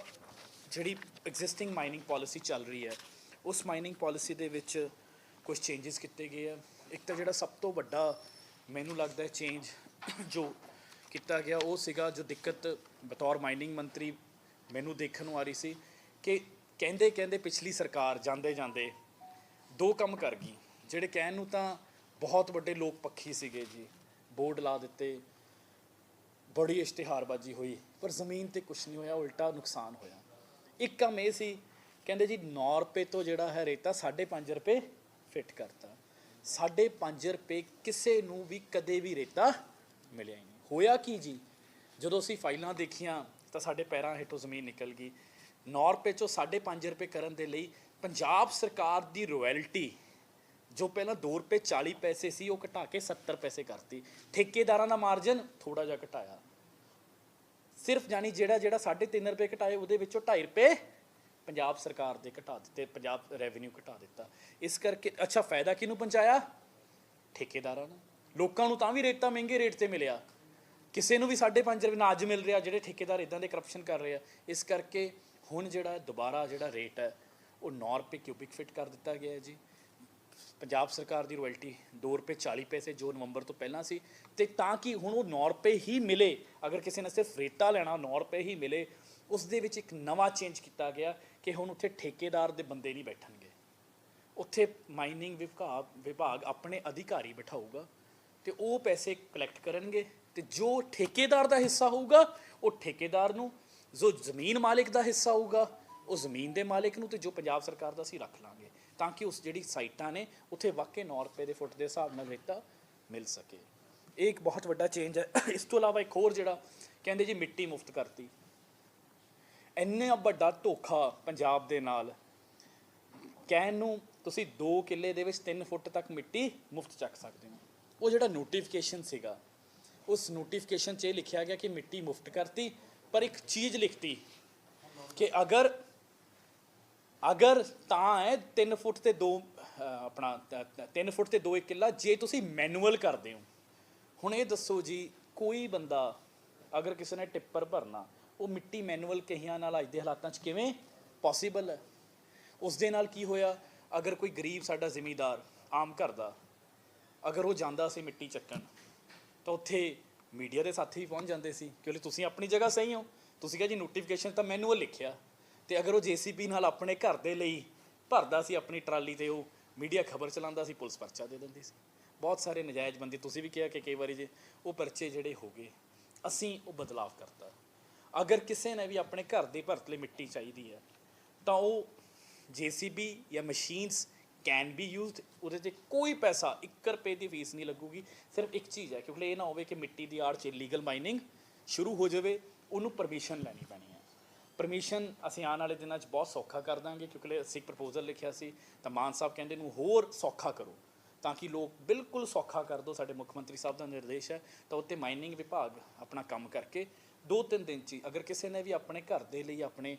ਜਿਹੜੀ ਐਗਜ਼ਿਸਟਿੰਗ ਮਾਈਨਿੰਗ ਪਾਲਿਸੀ ਚੱਲ ਰਹੀ ਹੈ, ਉਸ ਮਾਈਨਿੰਗ ਪਾਲਿਸੀ ਦੇ ਵਿੱਚ ਕੁਝ ਚੇਂਜਸ ਕੀਤੇ ਗਏ ਆ। ਇੱਕ ਤਾਂ ਜਿਹੜਾ ਸਭ ਤੋਂ ਵੱਡਾ ਮੈਨੂੰ ਲੱਗਦਾ ਹੈ ਚੇਂਜ ਜੋ ਕੀਤਾ ਗਿਆ ਉਹ ਸੀਗਾ, ਜੋ ਦਿੱਕਤ ਬਤੌਰ ਮਾਈਨਿੰਗ ਮੰਤਰੀ ਮੈਨੂੰ ਦੇਖਣ ਨੂੰ ਆ ਰਹੀ ਸੀ, ਕਿ ਕਹਿੰਦੇ ਪਿਛਲੀ ਸਰਕਾਰ ਜਾਂਦੇ 2 ਕੰਮ ਕਰ ਗਈ, ਜਿਹੜੇ ਕਹਿਣ ਨੂੰ ਤਾਂ ਬਹੁਤ ਵੱਡੇ ਲੋਕ ਪੱਖੀ ਸੀਗੇ ਜੀ, ਬੋਰਡ ਲਾ ਦਿੱਤੇ, ਬੜੀ ਇਸ਼ਤਿਹਾਰਬਾਜ਼ੀ ਹੋਈ, ਪਰ ਜ਼ਮੀਨ 'ਤੇ ਕੁਛ ਨਹੀਂ ਹੋਇਆ, ਉਲਟਾ ਨੁਕਸਾਨ ਹੋਇਆ। ਇੱਕ ਕੰਮ ਇਹ ਸੀ, ਕਹਿੰਦੇ ਜੀ 9 ਰੁਪਏ ਤੋਂ ਜਿਹੜਾ ਹੈ ਰੇਤਾ 5.5 ਰੁਪਏ ਫਿੱਟ ਕਰਤਾ। 5.5 ਰੁਪਏ ਕਿਸੇ ਨੂੰ ਵੀ ਕਦੇ ਵੀ ਰੇਤਾ ਮਿਲਿਆ ਹੀ ਨਹੀਂ। ਹੋਇਆ ਕੀ ਜੀ, ਜਦੋਂ ਅਸੀਂ ਫਾਈਲਾਂ ਦੇਖੀਆਂ ਤਾਂ ਸਾਡੇ ਪੈਰਾਂ ਹੇਠੋਂ ਜ਼ਮੀਨ ਨਿਕਲ ਗਈ। 9 ਰੁਪਏ 'ਚੋਂ 5.5 ਰੁਪਏ ਕਰਨ ਦੇ ਲਈ ਪੰਜਾਬ ਸਰਕਾਰ ਦੀ ਰੋਇਲਟੀ, ਜੋ ਪਹਿਲਾਂ 2 ਰੁਪਏ 40 ਪੈਸੇ ਸੀ, ਉਹ ਘਟਾ ਕੇ 70 ਪੈਸੇ ਕਰਤੀ। ਠੇਕੇਦਾਰਾਂ ਦਾ ਮਾਰਜਨ ਥੋੜ੍ਹਾ ਜਿਹਾ ਘਟਾਇਆ, ਸਿਰਫ ਜਾਨੀ ਜਿਹੜਾ 3.5 ਰੁਪਏ ਘਟਾਏ ਉਹਦੇ ਵਿੱਚੋਂ 2.5 ਰੁਪਏ ਪੰਜਾਬ ਸਰਕਾਰ ਦੇ ਘਟਾ ਦਿੱਤੇ, ਪੰਜਾਬ ਰੈਵਨਿਊ ਘਟਾ ਦਿੱਤਾ। ਇਸ ਕਰਕੇ ਅੱਛਾ ਫਾਇਦਾ ਕਿਹਨੂੰ ਪਹੁੰਚਾਇਆ? ਠੇਕੇਦਾਰਾਂ ਨੂੰ। ਲੋਕਾਂ ਨੂੰ ਤਾਂ ਵੀ ਰੇਤਾ ਮਹਿੰਗੇ ਰੇਟ 'ਤੇ ਮਿਲਿਆ, ਕਿਸੇ ਨੂੰ ਵੀ 5.5 ਰੁਪਏ ਨਾ ਅੱਜ ਮਿਲ ਰਿਹਾ, ਜਿਹੜੇ ਠੇਕੇਦਾਰ ਇੱਦਾਂ ਦੇ ਕਰਪਸ਼ਨ ਕਰ ਰਹੇ ਆ। ਇਸ ਕਰਕੇ ਹੁਣ ਜਿਹੜਾ ਦੁਬਾਰਾ ਜਿਹੜਾ ਰੇਟ ਹੈ ਉਹ 9 ਰੁਪਏ ਕਿਊਬਿਕ ਫਿਟ ਕਰ ਦਿੱਤਾ ਗਿਆ ਹੈ ਜੀ। ਪੰਜਾਬ ਸਰਕਾਰ ਦੀ ਰੋਇਲਟੀ 2 ਰੁਪਏ 40 ਪੈਸੇ ਜੋ ਨਵੰਬਰ ਤੋਂ ਪਹਿਲਾਂ ਸੀ, ਅਤੇ ਤਾਂ ਕਿ ਹੁਣ ਉਹ 9 ਰੁਪਏ ਹੀ ਮਿਲੇ, ਅਗਰ ਕਿਸੇ ਨੇ ਸਿਰਫ ਰੇਤਾ ਲੈਣਾ 9 ਰੁਪਏ ਹੀ ਮਿਲੇ। ਉਸ ਦੇ ਵਿੱਚ ਇੱਕ ਨਵਾਂ ਚੇਂਜ ਕੀਤਾ ਗਿਆ ਕਿ ਹੁਣ ਉੱਥੇ ਠੇਕੇਦਾਰ ਦੇ ਬੰਦੇ ਨਹੀਂ ਬੈਠਣਗੇ, ਉੱਥੇ ਮਾਈਨਿੰਗ ਵਿਭਾਗ ਆਪਣੇ ਅਧਿਕਾਰੀ ਬਿਠਾਊਗਾ ਅਤੇ ਉਹ ਪੈਸੇ ਕਲੈਕਟ ਕਰਨਗੇ, ਅਤੇ ਜੋ ਠੇਕੇਦਾਰ ਦਾ ਹਿੱਸਾ ਹੋਊਗਾ ਉਹ ਠੇਕੇਦਾਰ ਨੂੰ, ਜੋ ਜ਼ਮੀਨ ਮਾਲਿਕ ਦਾ ਹਿੱਸਾ ਹੋਊਗਾ ਉਹ ਜ਼ਮੀਨ ਦੇ ਮਾਲਿਕ ਨੂੰ, ਅਤੇ ਜੋ ਪੰਜਾਬ ਸਰਕਾਰ ਦਾ ਅਸੀਂ ਰੱਖ ਲਾਂਗੇ, ਤਾਂ ਕਿ ਉਸ ਜਿਹੜੀ ਸਾਈਟਾਂ ਨੇ ਉੱਥੇ ਵਾਕਈ 9 ਰੁਪਏ ਦੇ ਫੁੱਟ ਦੇ ਹਿਸਾਬ ਨਾਲ ਰੇਤਾ ਮਿਲ ਸਕੇ। ਇਹ ਇੱਕ ਬਹੁਤ ਵੱਡਾ ਚੇਂਜ ਹੈ। ਇਸ ਤੋਂ ਇਲਾਵਾ ਇੱਕ ਹੋਰ ਜਿਹੜਾ ਕਹਿੰਦੇ ਜੀ ਮਿੱਟੀ ਮੁਫਤ ਕਰਤੀ। ਇੰਨਾ ਵੱਡਾ ਧੋਖਾ ਪੰਜਾਬ ਦੇ ਨਾਲ, ਕਹਿਣ ਨੂੰ ਤੁਸੀਂ 2 ਕਿੱਲੇ ਦੇ ਵਿੱਚ 3 ਫੁੱਟ ਤੱਕ ਮਿੱਟੀ ਮੁਫਤ ਚੱਕ ਸਕਦੇ ਹੋ। ਉਹ ਜਿਹੜਾ ਨੋਟੀਫਿਕੇਸ਼ਨ ਸੀਗਾ, ਉਸ ਨੋਟੀਫਿਕੇਸ਼ਨ 'ਚ ਇਹ ਲਿਖਿਆ ਗਿਆ ਕਿ ਮਿੱਟੀ ਮੁਫਤ ਕਰਤੀ, ਪਰ ਇੱਕ ਚੀਜ਼ ਲਿਖਤੀ ਕਿ ਅਗਰ ਤਾਂ ਹੈ 3 ਫੁੱਟ ਤੇ 2 ਆਪਣਾ 3 ਫੁੱਟ ਤੇ 2 ਕਿੱਲਾ ਜੇ ਤੁਸੀਂ ਮੈਨੂਅਲ ਕਰਦੇ ਹੋ। ਹੁਣ ਇਹ ਦੱਸੋ ਜੀ, ਕੋਈ ਬੰਦਾ ਅਗਰ ਕਿਸੇ ਨੇ ਟਿੱਪਰ ਭਰਨਾ, ਉਹ ਮਿੱਟੀ ਮੈਨੂਅਲ ਕਹੀਆਂ ਨਾਲ ਅੱਜ ਦੇ ਹਾਲਾਤਾਂ 'ਚ ਕਿਵੇਂ ਪੋਸੀਬਲ ਹੈ? ਉਸ ਦੇ ਨਾਲ ਕੀ ਹੋਇਆ, ਅਗਰ ਕੋਈ ਗਰੀਬ ਸਾਡਾ ਜ਼ਿਮੀਂਦਾਰ ਆਮ ਘਰ ਦਾ ਅਗਰ ਉਹ ਜਾਂਦਾ ਸੀ ਮਿੱਟੀ ਚੱਕਣ, ਤਾਂ ਉੱਥੇ ਮੀਡੀਆ ਦੇ ਸਾਥੀ ਵੀ ਪਹੁੰਚ ਜਾਂਦੇ ਸੀ, ਕਿਉਂਕਿ ਤੁਸੀਂ ਆਪਣੀ ਜਗ੍ਹਾ ਸਹੀ ਹੋ, ਤੁਸੀਂ ਕਿਹਾ ਜੀ ਨੋਟੀਫਿਕੇਸ਼ਨ ਤਾਂ ਮੈਨੂਅਲ ਲਿਖਿਆ, ਤੇ ਅਗਰ ਉਹ JCB ਨਾਲ ਆਪਣੇ ਘਰ ਦੇ ਲਈ ਭਰਦਾ ਸੀ ਆਪਣੀ ਟਰਾਲੀ, ਤੇ ਉਹ ਮੀਡੀਆ ਖਬਰ ਚਲਾਉਂਦਾ ਸੀ, ਪੁਲਿਸ ਪਰਚਾ ਦੇ ਦਿੰਦੀ ਸੀ। ਬਹੁਤ ਸਾਰੇ ਨਜਾਇਜ਼ ਬੰਦੇ, ਤੁਸੀਂ ਵੀ ਕਿਹਾ ਕਿ ਕਈ ਵਾਰੀ ਜੇ ਉਹ ਪਰਚੇ ਜਿਹੜੇ ਹੋ ਗਏ, ਅਸੀਂ ਉਹ ਬਦਲਾਵ ਕਰਤਾ। ਅਗਰ ਕਿਸੇ ਨੇ ਵੀ ਆਪਣੇ ਘਰ ਦੇ ਭਰਤ ਲਈ ਮਿੱਟੀ ਚਾਹੀਦੀ ਹੈ ਤਾਂ ਉਹ JCB ਜਾਂ ਮਸ਼ੀਨਸ ਕੈਨ ਬੀ ਯੂਜ਼ਡ, ਉਹਦੇ 'ਤੇ ਕੋਈ ਪੈਸਾ 1 ਰੁਪਏ ਦੀ ਫੀਸ ਨਹੀਂ ਲੱਗੂਗੀ। ਸਿਰਫ ਇੱਕ ਚੀਜ਼ ਹੈ, ਕਿਉਂਕਿ ਇਹ ਨਾ ਹੋਵੇ ਕਿ ਮਿੱਟੀ ਦੀ ਆੜ 'ਚ ਇਲੀਗਲ ਮਾਈਨਿੰਗ ਸ਼ੁਰੂ ਹੋ ਜਾਵੇ, ਉਹਨੂੰ ਪਰਮਿਸ਼ਨ ਲੈਣੀ ਪੈਣੀ ਹੈ। ਪਰਮਿਸ਼ਨ ਅਸੀਂ ਆਉਣ ਵਾਲੇ ਦਿਨਾਂ 'ਚ ਬਹੁਤ ਸੌਖਾ ਕਰ ਦਾਂਗੇ, ਕਿਉਂਕਿ ਅਸੀਂ ਇੱਕ ਪ੍ਰਪੋਜ਼ਲ ਲਿਖਿਆ ਸੀ ਤਾਂ ਮਾਨ ਸਾਹਿਬ ਕਹਿੰਦੇ ਨੂੰ ਹੋਰ ਸੌਖਾ ਕਰੋ, ਤਾਂ ਕਿ ਲੋਕ ਬਿਲਕੁਲ ਸੌਖਾ ਕਰ ਦਿਓ। ਸਾਡੇ ਮੁੱਖ ਮੰਤਰੀ ਸਾਹਿਬ ਦਾ ਨਿਰਦੇਸ਼ ਹੈ, ਤਾਂ ਉੱਤੇ ਮਾਈਨਿੰਗ ਵਿਭਾਗ ਆਪਣਾ ਕੰਮ ਕਰਕੇ 2-3 ਦਿਨ 'ਚ ਹੀ, ਅਗਰ ਕਿਸੇ ਨੇ ਵੀ ਆਪਣੇ ਘਰ ਦੇ ਲਈ, ਆਪਣੇ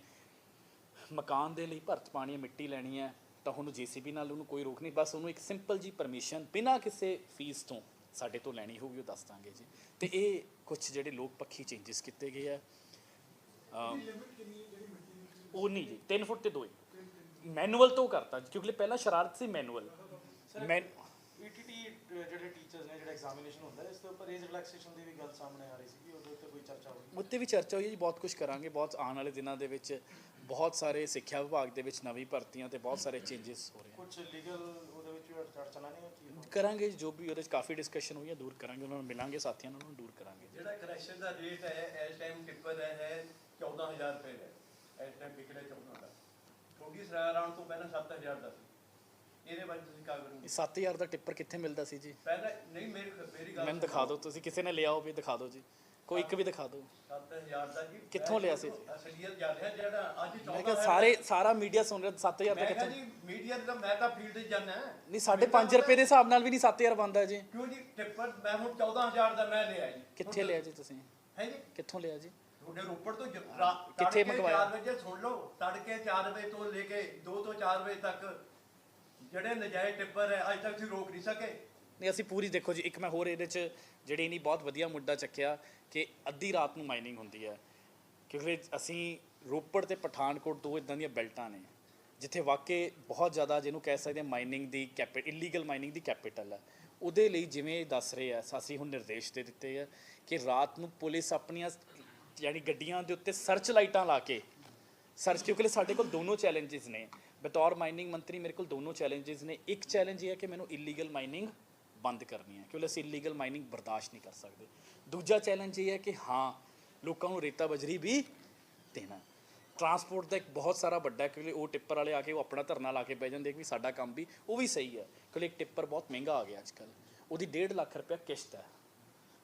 ਮਕਾਨ ਦੇ ਲਈ ਭਰਤ ਪਾਣੀ ਹੈ, ਮਿੱਟੀ ਲੈਣੀ ਹੈ, ਤਾਂ ਉਹਨੂੰ JCB ਨਾਲ ਉਹਨੂੰ ਕੋਈ ਰੋਕ ਨਹੀਂ, ਬਸ ਉਹਨੂੰ ਇੱਕ ਸਿੰਪਲ ਜੀ ਪਰਮਿਸ਼ਨ ਬਿਨਾਂ ਕਿਸੇ ਫੀਸ ਤੋਂ ਸਾਡੇ ਤੋਂ ਲੈਣੀ ਹੋਊਗੀ, ਉਹ ਦੱਸ ਦਾਂਗੇ ਜੀ। ਤੇ ਇਹ ਕੁਝ ਜਿਹੜੇ ਲੋਕ ਪੱਖੀ ਚੇਂਜਸ ਕੀਤੇ ਗਏ ਆ। ਉਹ ਨਹੀਂ ਜੀ, 3 ਫੁੱਟ ਤੇ 2 ਮੈਨੂਅਲ ਤੋਂ ਕਰਤਾ, ਕਿਉਂਕਿ ਪਹਿਲਾਂ ਸ਼ਰਾਰਤ ਸੀ ਮੈਨੂਅਲ। ETT ਜਿਹੜੇ ਟੀਚਰਸ ਨੇ, ਜਿਹੜਾ ਐਗਜ਼ਾਮੀਨੇਸ਼ਨ ਹੁੰਦਾ ਹੈ, ਇਸ ਦੇ ਉੱਪਰ ਏਜ ਰਿਲੈਕਸੇਸ਼ਨ ਦੀ ਵੀ ਗੱਲ ਸਾਹਮਣੇ ਆ ਰਹੀ ਸੀ, ਕਿ ਉਹਦੇ ਉੱਤੇ ਕੋਈ ਚਰਚਾ ਹੋਈ? ਉੱਤੇ ਵੀ ਚਰਚਾ ਹੋਈ ਜੀ, ਬਹੁਤ ਕੁਝ ਕਰਾਂਗੇ। ਬਹੁਤ ਆਉਣ ਵਾਲੇ ਦਿਨਾਂ ਦੇ ਵਿੱਚ ਬਹੁਤ ਸਾਰੇ ਸਿੱਖਿਆ ਵਿਭਾਗ ਦੇ ਵਿੱਚ ਨਵੀਂ ਭਰਤੀਆਂ ਤੇ ਬਹੁਤ ਸਾਰੇ ਚੇਂਜਸ ਹੋ ਰਹੇ ਹਨ। ਕੁਝ ਲੀਗਲ ਉਹਦੇ ਵਿੱਚ ਵੀ ਚਰਚਾ ਨਹੀਂ ਹੈ ਕੀ ਕਰਾਂਗੇ, ਜੋ ਵੀ ਉਹਦੇ 'ਚ ਕਾਫੀ ਡਿਸਕਸ਼ਨ ਹੋਈ ਹੈ, ਦੂਰ ਕਰਾਂਗੇ, ਉਹਨਾਂ ਨੂੰ ਮਿਲਾਂਗੇ, ਸਾਥੀਆਂ ਨੂੰ ਦੂਰ ਕਰਾਂਗੇ। ਜਿਹੜਾ ਕ੍ਰੈਸ਼ਰ ਦਾ ਰੇਟ ਹੈ ਇਸ ਟਾਈਮ ਟਿੱਪਰ ਹੈ 14,000 ਰੁਪਏ ਦਾ, ਇਸ ਟਾਈਮ ਵਿਕਦਾ 14 ਦਾ, ਕਿਉਂਕਿ ਸਰਾਰਾਂ ਤੋਂ ਪਹਿਲਾਂ 7,000 ਦਾ ਸੀ। ਇਹਦੇ ਬਾਰੇ ਤੁਸੀਂ ਕੀ ਕਰੋਗੇ? 7,000 ਦਾ ਟਿੱਪਰ ਕਿੱਥੇ ਮਿਲਦਾ ਸੀ ਜੀ? ਪਹਿਲਾਂ ਨਹੀਂ, ਮੇਰੀ ਗੱਲ ਮੈਨੂੰ ਦਿਖਾ ਦਿਓ, ਤੁਸੀਂ ਕਿਸੇ ਨੇ ਲਿਆ ਹੋਵੇ ਦਿਖਾ ਦਿਓ ਜੀ, ਕੋਈ ਇੱਕ ਵੀ ਦਿਖਾ ਦਿਓ। 7,000 ਦਾ ਜੀ ਕਿੱਥੋਂ ਲਿਆ ਸੀ? ਅਸਲੀਅਤ ਜਾ ਰਿਹਾ ਜਿਹੜਾ ਅੱਜ 14 ਮੈਂ ਕਿਹਾ ਸਾਰਾ ਮੀਡੀਆ ਸੁਣ ਰਿਹਾ, 7,000 ਦਾ ਮੈਂ ਕਿਹਾ ਕਿੱਥੋਂ? ਜੀ ਮੀਡੀਆ ਦਾ, ਮੈਂ ਤਾਂ ਫੀਲਡ 'ਚ ਜਾਣਾ ਨਹੀਂ, 5.5 ਰੁਪਏ ਦੇ ਹਿਸਾਬ ਨਾਲ ਵੀ ਨਹੀਂ 7,000 ਬਣਦਾ ਜੀ। ਕਿਉਂ ਜੀ? ਟਿੱਪਰ ਮੈਂ ਹੁਣ 14,000 ਦਾ ਮੈਂ ਲਿਆ ਜੀ। ਕਿੱਥੇ ਲਿਆ ਜੀ ਤੁਸੀਂ? ਹੈ ਜੀ, ਕਿੱਥੋਂ ਲਿਆ ਜੀ? ਤੁਹਾਡੇ ਰੋਪੜ ਤੋਂ ਕਿੱਥੇ ਮੰਗਵਾਇਆ? 4 ਵਜੇ ਸੁਣ ਲਓ, ਤੜਕੇ 4 ਵਜੇ ਤੋਂ ਲੈ ਕੇ 2 ਤੋਂ 4 ਵਜੇ ਤੱਕ ਜਿਹੜੇ ਨਜਾਇਜ਼ ਟਿੱਪਰ ਹੈ ਅੱਜ ਤੱਕ ਤੁਸੀਂ ਰੋਕ ਨਹੀਂ ਸਕੇ। ਨਹੀਂ, ਅਸੀਂ ਪੂਰੀ ਦੇਖੋ ਜੀ, ਇੱਕ ਮੈਂ ਹੋਰ ਇਹਦੇ 'ਚ ਜਿਹੜੀ ਨਹੀਂ ਬਹੁਤ ਵਧੀਆ ਮੁੱਦਾ ਚੱਕਿਆ ਕਿ ਅੱਧੀ ਰਾਤ ਨੂੰ ਮਾਈਨਿੰਗ ਹੁੰਦੀ ਹੈ, ਕਿਉਂਕਿ ਅਸੀਂ ਰੋਪੜ ਤੇ ਪਠਾਨਕੋਟ 2 ਇਦਾਂ ਦੀਆਂ ਬੈਲਟਾਂ ਨੇ ਜਿੱਥੇ ਵਾਕਈ ਬਹੁਤ ਜ਼ਿਆਦਾ, ਜਿਹਨੂੰ ਕਹਿ ਸਕਦੇ ਹਾਂ ਮਾਈਨਿੰਗ ਦੀ ਇਲੀਗਲ ਮਾਈਨਿੰਗ ਦੀ ਕੈਪੀਟਲ ਹੈ। ਉਹਦੇ ਲਈ ਜਿਵੇਂ ਦੱਸ ਰਹੇ ਆ, ਅਸੀਂ ਹੁਣ ਨਿਰਦੇਸ਼ ਦੇ ਦਿੱਤੇ ਆ ਕਿ ਰਾਤ ਨੂੰ ਪੁਲਿਸ ਆਪਣੀਆਂ ਯਾਨੀ ਗੱਡੀਆਂ ਦੇ ਉੱਤੇ ਸਰਚ ਲਾਈਟਾਂ ਲਾ ਕੇ ਕਿਉਂਕਿ ਸਾਡੇ ਕੋਲ ਦੋਨੋਂ ਚੈਲੰਜਸ ਨੇ। ਬਤੌਰ ਮਾਈਨਿੰਗ ਮੰਤਰੀ ਮੇਰੇ ਕੋਲ ਦੋਨੋਂ ਚੈਲੰਜਸ ਨੇ। ਇੱਕ ਚੈਲੰਜ ਇਹ ਹੈ ਕਿ ਮੈਨੂੰ ਇਲੀਗਲ ਮਾਈਨਿੰਗ ਬੰਦ ਕਰਨੀ ਹੈ, ਕਿਉਂਕਿ ਅਸੀਂ ਇਲੀਗਲ ਮਾਈਨਿੰਗ ਬਰਦਾਸ਼ਤ ਨਹੀਂ ਕਰ ਸਕਦੇ। ਦੂਜਾ ਚੈਲੰਜ ਇਹ ਹੈ ਕਿ ਹਾਂ, ਲੋਕਾਂ ਨੂੰ ਰੇਤਾ ਬਜਰੀ ਵੀ ਦੇਣਾ। ਟਰਾਂਸਪੋਰਟ ਦਾ ਇੱਕ ਬਹੁਤ ਸਾਰਾ ਵੱਡਾ, ਕਿਉਂਕਿ ਉਹ ਟਿੱਪਰ ਵਾਲੇ ਆ ਕੇ ਉਹ ਆਪਣਾ ਧਰਨਾ ਲਾ ਕੇ ਬਹਿ ਜਾਂਦੇ ਕਿ ਸਾਡਾ ਕੰਮ ਵੀ, ਉਹ ਵੀ ਸਹੀ ਹੈ, ਕਿਉਂਕਿ ਇੱਕ ਟਿੱਪਰ ਬਹੁਤ ਮਹਿੰਗਾ ਆ ਗਿਆ ਅੱਜ ਕੱਲ੍ਹ, ਉਹਦੀ 1.5 ਲੱਖ ਰੁਪਇਆ ਕਿਸ਼ਤ ਹੈ।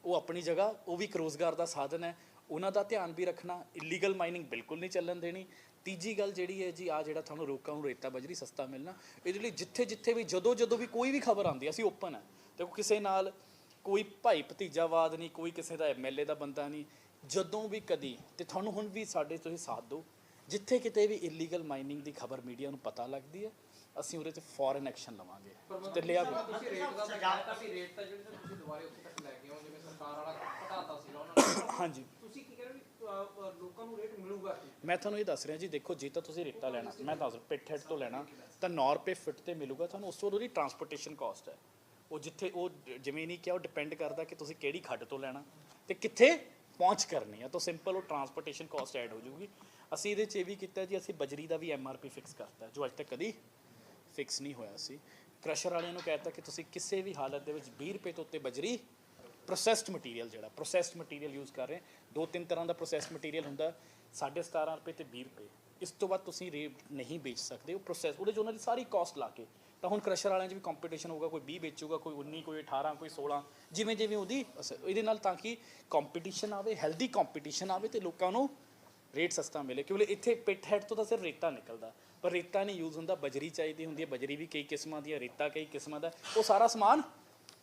ਉਹ ਆਪਣੀ ਜਗ੍ਹਾ, ਉਹ ਵੀ ਇੱਕ ਰੋਜ਼ਗਾਰ ਦਾ ਸਾਧਨ ਹੈ, ਉਹਨਾਂ ਦਾ ਧਿਆਨ ਵੀ ਰੱਖਣਾ। ਇਲੀਗਲ ਮਾਈਨਿੰਗ ਬਿਲਕੁਲ ਨਹੀਂ ਚੱਲਣ ਦੇਣੀ। ਤੀਜੀ ਗੱਲ ਜਿਹੜੀ ਹੈ ਜੀ, ਆ ਜਿਹੜਾ ਤੁਹਾਨੂੰ ਲੋਕਾਂ ਨੂੰ ਰੇਤਾ ਬਜਰੀ ਸਸਤਾ ਮਿਲਣਾ, ਇਹਦੇ ਲਈ ਜਿੱਥੇ ਵੀ ਜਦੋਂ ਵੀ ਕੋਈ ਵੀ ਖਬਰ ਆਉਂਦੀ, ਅਸੀਂ ਓਪਨ ਹੈ। ਦੇਖੋ, ਕਿਸੇ ਨਾਲ ਕੋਈ ਭਾਈ ਭਤੀਜਾਵਾਦ ਨਹੀਂ, ਕੋਈ ਕਿਸੇ ਦਾ MLA ਦਾ ਬੰਦਾ ਨਹੀਂ। ਜਦੋਂ ਵੀ ਕਦੀ, ਤੇ ਤੁਹਾਨੂੰ ਹੁਣ ਵੀ ਸਾਡੇ ਤੁਸੀਂ ਸਾਥ ਦਿਓ, ਜਿੱਥੇ ਕਿਤੇ ਵੀ ਇਲੀਗਲ ਮਾਈਨਿੰਗ ਦੀ ਖਬਰ ਮੀਡੀਆ ਨੂੰ ਪਤਾ ਲੱਗਦੀ ਹੈ, ਅਸੀਂ ਉਹਦੇ 'ਤੇ ਫੌਰਨ ਐਕਸ਼ਨ ਲਵਾਂਗੇ। ਤੇ ਲਿਆ ਵੀ ਤੁਸੀਂ ਰੇਟ ਦਾ ਬਜਾਇਆ ਸੀ, ਰੇਟ ਤਾਂ ਜਿਹੜੇ ਤੁਸੀਂ ਦੁਬਾਰੇ ਉੱਥੇ ਤੱਕ ਲੈ ਕੇ ਆਓ, ਜਿਵੇਂ ਸਰਕਾਰ ਵਾਲਾ ਘਟਾਤਾ ਸੀ ਉਹਨਾਂ ਨੇ। ਹਾਂਜੀ, ਤੁਸੀਂ ਕੀ ਕਹਿ ਰਹੇ ਹੋ ਲੋਕਾਂ ਨੂੰ ਰੇਟ ਮਿਲੂਗਾ? ਮੈਂ ਤੁਹਾਨੂੰ ਇਹ ਦੱਸ ਰਿਹਾ ਜੀ, ਦੇਖੋ ਜੇ ਤਾਂ ਤੁਸੀਂ ਰੇਤਾ ਲੈਣਾ, ਮੈਂ ਦੱਸ ਪਿੱਠ ਹੈਡ ਤੋਂ ਲੈਣਾ ਤਾਂ 9 ਰੁਪਏ ਫਿੱਟ ਤੇ ਮਿਲੂਗਾ ਤੁਹਾਨੂੰ। ਉਸ ਤੋਂ ਉਹਦੀ ਟਰਾਂਸਪੋਰਟੇਸ਼ਨ ਕਾਸਟ ਹੈ, ਉਹ ਜਿੱਥੇ ਉਹ ਜਿਵੇਂ ਨਹੀਂ ਕਿਹਾ, ਉਹ ਡਿਪੈਂਡ ਕਰਦਾ ਕਿ ਤੁਸੀਂ ਕਿਹੜੀ ਖੱਡ ਤੋਂ ਲੈਣਾ ਤੇ ਕਿੱਥੇ ਪਹੁੰਚ ਕਰਨੀ ਹੈ, ਤਾਂ ਸਿੰਪਲ ਉਹ ਟਰਾਂਸਪੋਰਟੇਸ਼ਨ ਕਾਸਟ ਐਡ ਹੋ ਜਾਊਗੀ। ਅਸੀਂ ਇਹਦੇ 'ਚ ਇਹ ਵੀ ਕੀਤਾ ਜੀ, ਅਸੀਂ ਬਜਰੀ ਦਾ ਵੀ MRP ਫਿਕਸ ਕਰਤਾ, ਜੋ ਅੱਜ ਤੱਕ ਕਦੀ ਫਿਕਸ ਨਹੀਂ ਹੋਇਆ ਸੀ। ਕ੍ਰਸ਼ਰ ਵਾਲਿਆਂ ਨੂੰ ਕਹਿ ਦਿੱਤਾ ਕਿ ਤੁਸੀਂ ਕਿਸੇ ਵੀ ਹਾਲਤ ਦੇ ਵਿੱਚ 20 ਰੁਪਏ ਤੋਂ ਉੱਤੇ ਬਜਰੀ ਪ੍ਰੋਸੈਸਡ ਮਟੀਰੀਅਲ, ਜਿਹੜਾ ਪ੍ਰੋਸੈਸਡ ਮਟੀਰੀਅਲ ਯੂਜ਼ ਕਰ ਰਹੇ, 2-3 ਤਰ੍ਹਾਂ ਦਾ ਪ੍ਰੋਸੈਸਡ ਮਟੀਰੀਅਲ ਹੁੰਦਾ, 17.5 ਰੁਪਏ ਤੇ 20 ਰੁਪਏ, ਇਸ ਤੋਂ ਬਾਅਦ ਤੁਸੀਂ ਰੇਟ ਨਹੀਂ ਵੇਚ ਸਕਦੇ। ਉਹ ਪ੍ਰੋਸੈਸ, ਉਹਦੇ 'ਚ ਉਹਨਾਂ ਦੀ ਸਾਰੀ ਕਾਸਟ ਲਾ ਕੇ, ਤਾਂ ਹੁਣ ਕ੍ਰਸ਼ਰ ਵਾਲਿਆਂ 'ਚ ਵੀ ਕੰਪੀਟੀਸ਼ਨ ਹੋਊਗਾ, ਕੋਈ 20 ਵੇਚੂਗਾ, ਕੋਈ 19, ਕੋਈ 18, ਕੋਈ 16, ਜਿਵੇਂ ਉਹਦੀ ਇਹਦੇ ਨਾਲ, ਤਾਂ ਕਿ ਕੰਪੀਟੀਸ਼ਨ ਆਵੇ, ਹੈਲਦੀ ਕੰਪੀਟੀਸ਼ਨ ਆਵੇ ਤੇ ਲੋਕਾਂ ਨੂੰ ਰੇਟ ਸਸਤਾ ਮਿਲੇ। ਕਿਉਂਕਿ ਇੱਥੇ ਪਿੱਠ ਹੈਡ ਤੋਂ ਤਾਂ ਸਿਰਫ ਰੇਤਾ ਨਿਕਲਦਾ, ਪਰ ਰੇਤਾ ਨਹੀਂ ਯੂਜ਼ ਹੁੰਦਾ, ਬਜਰੀ ਚਾਹੀਦੀ ਹੁੰਦੀ ਹੈ। ਬਜਰੀ ਵੀ ਕਈ ਕਿਸਮਾਂ ਦੀ ਹੈ, ਰੇਤਾ ਕਈ ਕਿਸਮਾਂ ਦਾ, ਉਹ ਸਾਰਾ ਸਮਾਨ,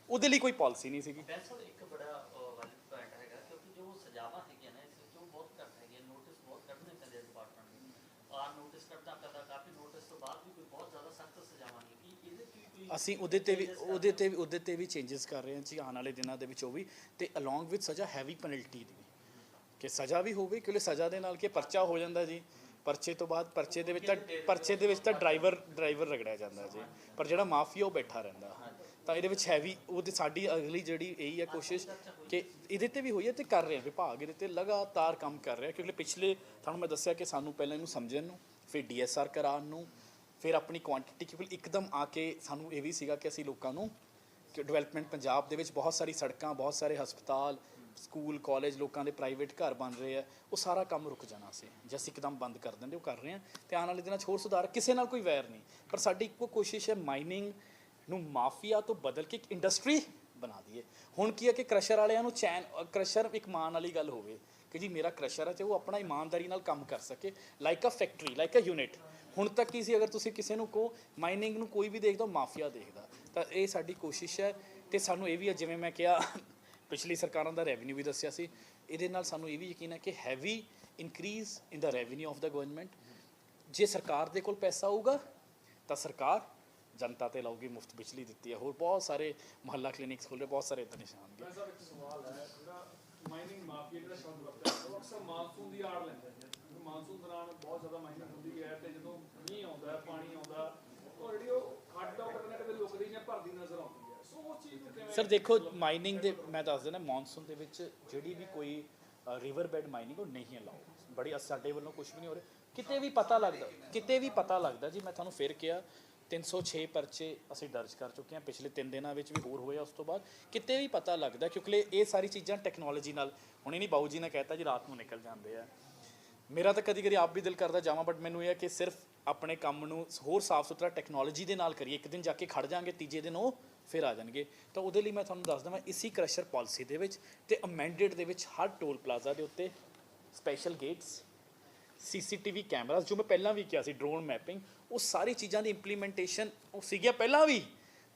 ਉਹਦੇ ਲਈ ਕੋਈ ਪਾਲਿਸੀ ਨਹੀਂ ਸੀਗੀ। ਇੱਕ ਬੜਾ ਵੈਲਿਡ ਪੁਆਇੰਟ ਹੈਗਾ, ਕਿਉਂਕਿ ਜੋ ਸਜ਼ਾਵਾਂ ਹੈਗੀਆਂ ਨੇ ਇਸ ਵਿੱਚ ਉਹ ਬਹੁਤ ਘੱਟ ਹੈਗੀਆਂ, ਨੋਟਿਸ ਬਹੁਤ ਕੱਢਣੇ ਪੈਂਦੇ ਡਿਪਾਰਟਮੈਂਟ ਨੂੰ। ਨੋਟਿਸ ਕੱਢਣਾ ਪੈਂਦਾ, ਕਾਫੀ ਨੋਟਿਸ ਤੋਂ ਬਾਅਦ ਵੀ ਕੋਈ ਬਹੁਤ ਜ਼ਿਆਦਾ ਸਖਤ ਸਜ਼ਾਵਾਂ ਨਹੀਂ। ਇਹਦੇ 'ਚ ਅਸੀਂ ਉਹਦੇ ਤੇ ਵੀ ਚੇਂਜਸ ਕਰ ਰਹੇ ਹਾਂ ਜੀ ਆਉਣ ਵਾਲੇ ਦਿਨਾਂ ਦੇ ਵਿੱਚ ਉਹ ਵੀ, ਤੇ ਅਲੋਂਗ ਵਿਦ ਸਜ਼ਾ ਹੈਵੀ ਪੈਨਲਟੀ ਦੀ ਕਿ ਸਜ਼ਾ ਵੀ ਹੋਵੇ, ਕਿਉਂਕਿ ਸਜ਼ਾ ਦੇ ਨਾਲ ਕੀ ਪਰਚਾ ਹੋ ਜਾਂਦਾ ਜੀ, ਪਰਚੇ ਤੋਂ ਬਾਅਦ ਪਰਚੇ ਦੇ ਵਿੱਚ ਤਾਂ ਡਰਾਈਵਰ ਰਗੜਿਆ ਜਾਂਦਾ ਜੀ, ਪਰ ਜਿਹੜਾ ਮਾਫੀਆ ਉਹ ਬੈਠਾ ਰਹਿੰਦਾ। ਤਾਂ ਇਹਦੇ ਵਿੱਚ ਹੈਵੀ ਉਹਦੀ ਸਾਡੀ ਅਗਲੀ ਜਿਹੜੀ ਇਹੀ ਹੈ ਕੋਸ਼ਿਸ਼ ਕਿ ਇਹਦੇ ਤੇ ਵੀ ਹੋਈ ਹੈ ਤੇ ਕਰ ਰਹੇ ਹਾਂ, ਵਿਭਾਗ ਇਹਦੇ ਤੇ ਲਗਾਤਾਰ ਕੰਮ ਕਰ ਰਿਹਾ, ਕਿਉਂਕਿ ਪਿਛਲੇ ਤੁਹਾਨੂੰ ਮੈਂ ਦੱਸਿਆ ਕਿ ਸਾਨੂੰ ਪਹਿਲਾਂ ਇਹਨੂੰ ਸਮਝਣ ਨੂੰ, ਫਿਰ DSR ਕਰਾਉਣ ਨੂੰ, ਫਿਰ ਆਪਣੀ ਕੁਆਂਟੀਟੀ, ਕਿਉਂਕਿ ਇੱਕਦਮ ਆ ਕੇ ਸਾਨੂੰ ਇਹ ਵੀ ਸੀਗਾ ਕਿ ਅਸੀਂ ਲੋਕਾਂ ਨੂੰ ਕਿ ਡਿਵੈਲਪਮੈਂਟ ਪੰਜਾਬ ਦੇ ਵਿੱਚ ਬਹੁਤ ਸਾਰੀ ਸੜਕਾਂ, ਬਹੁਤ ਸਾਰੇ ਹਸਪਤਾਲ, ਸਕੂਲ, ਕਾਲਜ, ਲੋਕਾਂ ਦੇ ਪ੍ਰਾਈਵੇਟ ਘਰ ਬਣ ਰਹੇ ਆ, ਉਹ ਸਾਰਾ ਕੰਮ ਰੁਕ ਜਾਣਾ ਸੀ ਜੇ ਅਸੀਂ ਇੱਕਦਮ ਬੰਦ ਕਰ ਦਿੰਦੇ। ਉਹ ਕਰ ਰਹੇ ਹਾਂ ਤੇ ਆਉਣ ਵਾਲੇ ਦਿਨਾਂ 'ਚ ਹੋਰ ਸੁਧਾਰ, ਕਿਸੇ ਨਾਲ ਕੋਈ ਵੈਰ ਨਹੀਂ, ਪਰ ਸਾਡੀ ਇੱਕੋ ਕੋਸ਼ਿਸ਼ ਹੈ ਮਾਈਨਿੰਗ ਨੂੰ ਮਾਫੀਆ ਤੋਂ ਬਦਲ ਕੇ ਇੱਕ ਇੰਡਸਟਰੀ ਬਣਾ ਦਈਏ। ਹੁਣ ਕੀ ਹੈ ਕਿ ਕ੍ਰਸ਼ਰ ਵਾਲਿਆਂ ਨੂੰ ਕ੍ਰਸ਼ਰ ਇੱਕ ਮਾਣ ਵਾਲੀ ਗੱਲ ਹੋਵੇ ਕਿ ਜੀ ਮੇਰਾ ਕ੍ਰਸ਼ਰ ਹੈ ਤੇ ਉਹ ਆਪਣਾ ਇਮਾਨਦਾਰੀ ਨਾਲ ਕੰਮ ਕਰ ਸਕੇ, like a factory, like a unit. ਹੁਣ ਤੱਕ ਕੀ ਸੀ, ਅਗਰ ਤੁਸੀਂ ਕਿਸੇ ਨੂੰ ਕਹੋ ਮਾਈਨਿੰਗ ਨੂੰ ਕੋਈ ਵੀ ਦੇਖਦਾ ਮਾਫੀਆ ਦੇਖਦਾ, ਤਾਂ ਇਹ ਸਾਡੀ ਕੋਸ਼ਿਸ਼ ਹੈ। ਤੇ ਸਾਨੂੰ ਇਹ ਵੀ ਹੈ, ਜਿਵੇਂ ਮੈਂ ਕਿਹਾ ਪਿਛਲੀ ਸਰਕਾਰਾਂ ਦਾ ਰੈਵਨਿਊ ਵੀ ਦੱਸਿਆ ਸੀ, ਇਹਦੇ ਨਾਲ ਸਾਨੂੰ ਇਹ ਵੀ ਯਕੀਨ ਹੈ ਕਿ heavy increase in the revenue of the government. ਜੇ ਸਰਕਾਰ ਦੇ ਕੋਲ ਪੈਸਾ ਆਊਗਾ ਤਾਂ ਸਰਕਾਰ ਜਨਤਾ ਤੇ ਲਾਊਗੀ, ਮੁਫਤ ਬਿਜਲੀ ਦਿੱਤੀ ਹੈ, ਹੋਰ ਬਹੁਤ ਸਾਰੇ ਮੁਹੱਲਾ ਕਲੀਨਿਕਸ ਖੋਲ੍ਹ ਰਹੇ, ਬਹੁਤ ਸਾਰੇ ਇੱਦਾਂ ਨਿਸ਼ਾਨ ਮੈਂ ਸਰ ਇੱਕ ਸਵਾਲ ਹੈ, ਜਿਹੜਾ ਮਾਈਨਿੰਗ ਮਾਫੀਆ ਜਿਹੜਾ ਸ਼ਬਦ ਵਰਤਿਆ ਉਹ ਅਕਸਰ ਮਾਨਸੂਨ ਦੀ ਆੜ ਲੈਂਦਾ ਹੈ। ਮਾਨਸੂਨ ਦੌਰਾਨ ਬਹੁਤ ਜ਼ਿਆਦਾ ਮਾਈਨਿੰਗ ਹੁੰਦੀ ਹੈ ਤੇ ਜਦੋਂ ਮੀਂਹ ਆਉਂਦਾ, ਪਾਣੀ ਆਉਂਦਾ, ਉਹ ਜਿਹੜੀ ਉਹ ਖੱਡ ਦਾ ਕਿਤੇ ਨਾ ਕਿਤੇ ਲੁਕਦੀ ਜਾਂ ਭਰਦੀ ਨਜ਼ਰ ਆਉਂਦੀ ਹੈ। ਸੋ ਉਹ ਚੀਜ਼ ਨੂੰ ਕਿਵੇਂ ਸਰ ਦੇਖੋ, ਮਾਈਨਿੰਗ ਦੇ ਮੈਂ ਦੱਸ ਦਿੰਦਾ, ਮੌਨਸੂਨ ਦੇ ਵਿੱਚ ਜਿਹੜੀ ਵੀ ਕੋਈ ਰਿਵਰ ਬੈਡ ਮਾਈਨਿੰਗ ਉਹ ਨਹੀਂ ਅਲਾਉ, ਬੜੀ ਸਾਡੇ ਵੱਲੋਂ ਕੁਝ ਵੀ ਨਹੀਂ ਹੋ ਰਿਹਾ, ਕਿਤੇ ਵੀ ਪਤਾ ਲੱਗਦਾ ਜੀ। ਮੈਂ ਤੁਹਾਨੂੰ ਫਿਰ ਕਿਹਾ 306 ਪਰਚੇ ਅਸੀਂ ਦਰਜ ਕਰ ਚੁੱਕੇ ਹਾਂ, ਪਿਛਲੇ 3 ਦਿਨਾਂ ਵਿੱਚ ਵੀ ਹੋਰ ਹੋਏ ਆ। ਉਸ ਤੋਂ ਬਾਅਦ ਕਿਤੇ ਵੀ ਪਤਾ ਲੱਗਦਾ, ਕਿਉਂਕਿ ਇਹ ਸਾਰੀ ਚੀਜ਼ਾਂ ਟੈਕਨੋਲੋਜੀ ਨਾਲ, ਹੁਣ ਇਹ ਨਹੀਂ ਬਾਊ ਜੀ ਨੇ ਕਹਿਤਾ ਜੀ ਰਾਤ ਨੂੰ ਨਿਕਲ ਜਾਂਦੇ ਆ, ਮੇਰਾ ਤਾਂ ਕਦੀ ਆਪ ਵੀ ਦਿਲ ਕਰਦਾ ਜਾਵਾਂ, ਬਟ ਮੈਨੂੰ ਇਹ ਹੈ ਕਿ ਸਿਰਫ ਆਪਣੇ ਕੰਮ ਨੂੰ ਹੋਰ ਸਾਫ਼ ਸੁਥਰਾ ਟੈਕਨੋਲੋਜੀ ਦੇ ਨਾਲ ਕਰੀਏ। ਇੱਕ ਦਿਨ ਜਾ ਕੇ ਖੜ ਜਾਾਂਗੇ, ਤੀਜੇ ਦਿਨ ਉਹ ਫਿਰ ਆ ਜਾਣਗੇ। ਤਾਂ ਉਹਦੇ ਲਈ ਮੈਂ ਤੁਹਾਨੂੰ ਦੱਸਦਾ, ਮੈਂ ਇਸੀ ਕ੍ਰਸ਼ਰ ਪਾਲਿਸੀ ਦੇ ਵਿੱਚ ਤੇ ਅਮੈਂਡਡ ਦੇ ਵਿੱਚ ਹਰ ਟੋਲ ਪਲਾਜ਼ਾ ਦੇ ਉੱਤੇ ਸਪੈਸ਼ਲ ਗੇਟਸ, CCTV ਕੈਮਰਾਸ, ਜੋ ਮੈਂ ਪਹਿਲਾਂ ਵੀ ਕਿਹਾ ਸੀ, ਡਰੋਨ ਮੈਪਿੰਗ, ਉਹ ਸਾਰੀ ਚੀਜ਼ਾਂ ਦੀ ਇੰਪਲੀਮੈਂਟੇਸ਼ਨ ਉਹ ਸੀਗੀਆਂ ਪਹਿਲਾਂ ਵੀ,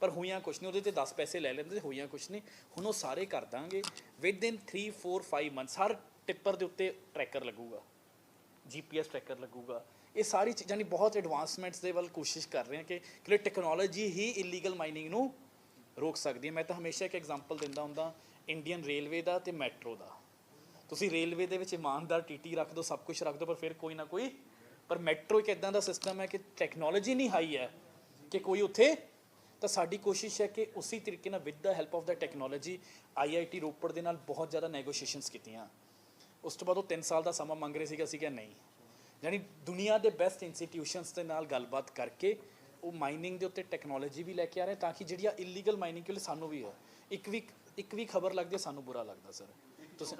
ਪਰ ਹੋਈਆਂ ਕੁਛ ਨਹੀਂ, ਉਹਦੇ ਤੇ 10 ਪੈਸੇ ਲੈ ਲੈਂਦੇ, ਹੋਈਆਂ ਕੁਛ ਨਹੀਂ। ਹੁਣ ਉਹ ਸਾਰੇ ਕਰ ਦਾਂਗੇ ਵਿਦਇਨ 3, 4, 5 ਮੰਥਸ। ਹਰ ਟਿੱਪਰ ਦੇ ਉੱਤੇ ਟਰੈਕਰ ਲੱਗੂਗਾ, GPS ਟਰੈਕਰ ਲੱਗੂਗਾ। ਇਹ ਸਾਰੀ ਚੀਜ਼ਾਂ ਦੀ ਬਹੁਤ ਐਡਵਾਂਸਮੈਂਟਸ ਦੇ ਵੱਲ ਕੋਸ਼ਿਸ਼ ਕਰ ਰਹੇ ਹਾਂ ਕਿ ਟੈਕਨੋਲੋਜੀ ਹੀ ਇਲੀਗਲ ਮਾਈਨਿੰਗ ਨੂੰ ਰੋਕ ਸਕਦੀ ਹੈ। ਮੈਂ ਤਾਂ ਹਮੇਸ਼ਾ ਇੱਕ ਐਗਜ਼ਾਮਪਲ ਦਿੰਦਾ ਹੁੰਦਾ, ਇੰਡੀਅਨ ਰੇਲਵੇ ਦਾ ਤੇ ਮੈਟਰੋ ਦਾ। ਤੁਸੀਂ ਰੇਲਵੇ ਦੇ ਵਿੱਚ ਇਮਾਨਦਾਰ TT ਰੱਖ ਦਿਓ, ਸਭ ਕੁਝ ਰੱਖ ਦਿਓ, ਪਰ ਫਿਰ ਕੋਈ ਨਾ ਕੋਈ, ਪਰ ਮੈਟਰੋ ਇੱਕ ਇੱਦਾਂ ਦਾ ਸਿਸਟਮ ਹੈ ਕਿ ਟੈਕਨੋਲੋਜੀ ਨਹੀਂ ਹਾਈ ਹੈ ਕਿ ਕੋਈ ਉੱਥੇ। ਤਾਂ ਸਾਡੀ ਕੋਸ਼ਿਸ਼ ਹੈ ਕਿ ਉਸੇ ਤਰੀਕੇ ਨਾਲ with the help of the technology IIT Ropar ਦੇ ਨਾਲ ਬਹੁਤ ਜ਼ਿਆਦਾ ਨੈਗੋਸ਼ੀਏਸ਼ਨਸ ਕੀਤੀਆਂ। ਉਸ ਤੋਂ ਬਾਅਦ ਉਹ 3 ਸਾਲ ਦਾ ਸਮਾਂ ਮੰਗ ਰਹੇ ਸੀਗਾ, ਅਸੀਂ ਕਿਹਾ ਨਹੀਂ, ਯਾਨੀ ਦੁਨੀਆ ਦੇ ਬੈਸਟ ਇੰਸਟੀਟਿਊਸ਼ਨਸ ਦੇ ਨਾਲ ਗੱਲਬਾਤ ਕਰਕੇ ਉਹ ਮਾਈਨਿੰਗ ਦੇ ਉੱਤੇ ਟੈਕਨੋਲੋਜੀ ਵੀ ਲੈ ਕੇ ਆ ਰਹੇ, ਤਾਂ ਕਿ ਜਿਹੜੀ ਆ ਇਲੀਗਲ ਮਾਈਨਿੰਗ ਕਿ ਸਾਨੂੰ ਵੀ ਹੈ, ਇੱਕ ਵੀ ਖਬਰ ਲੱਗਦੀ ਹੈ ਸਾਨੂੰ ਬੁਰਾ ਲੱਗਦਾ। ਸਰ ਤੁਸੀਂ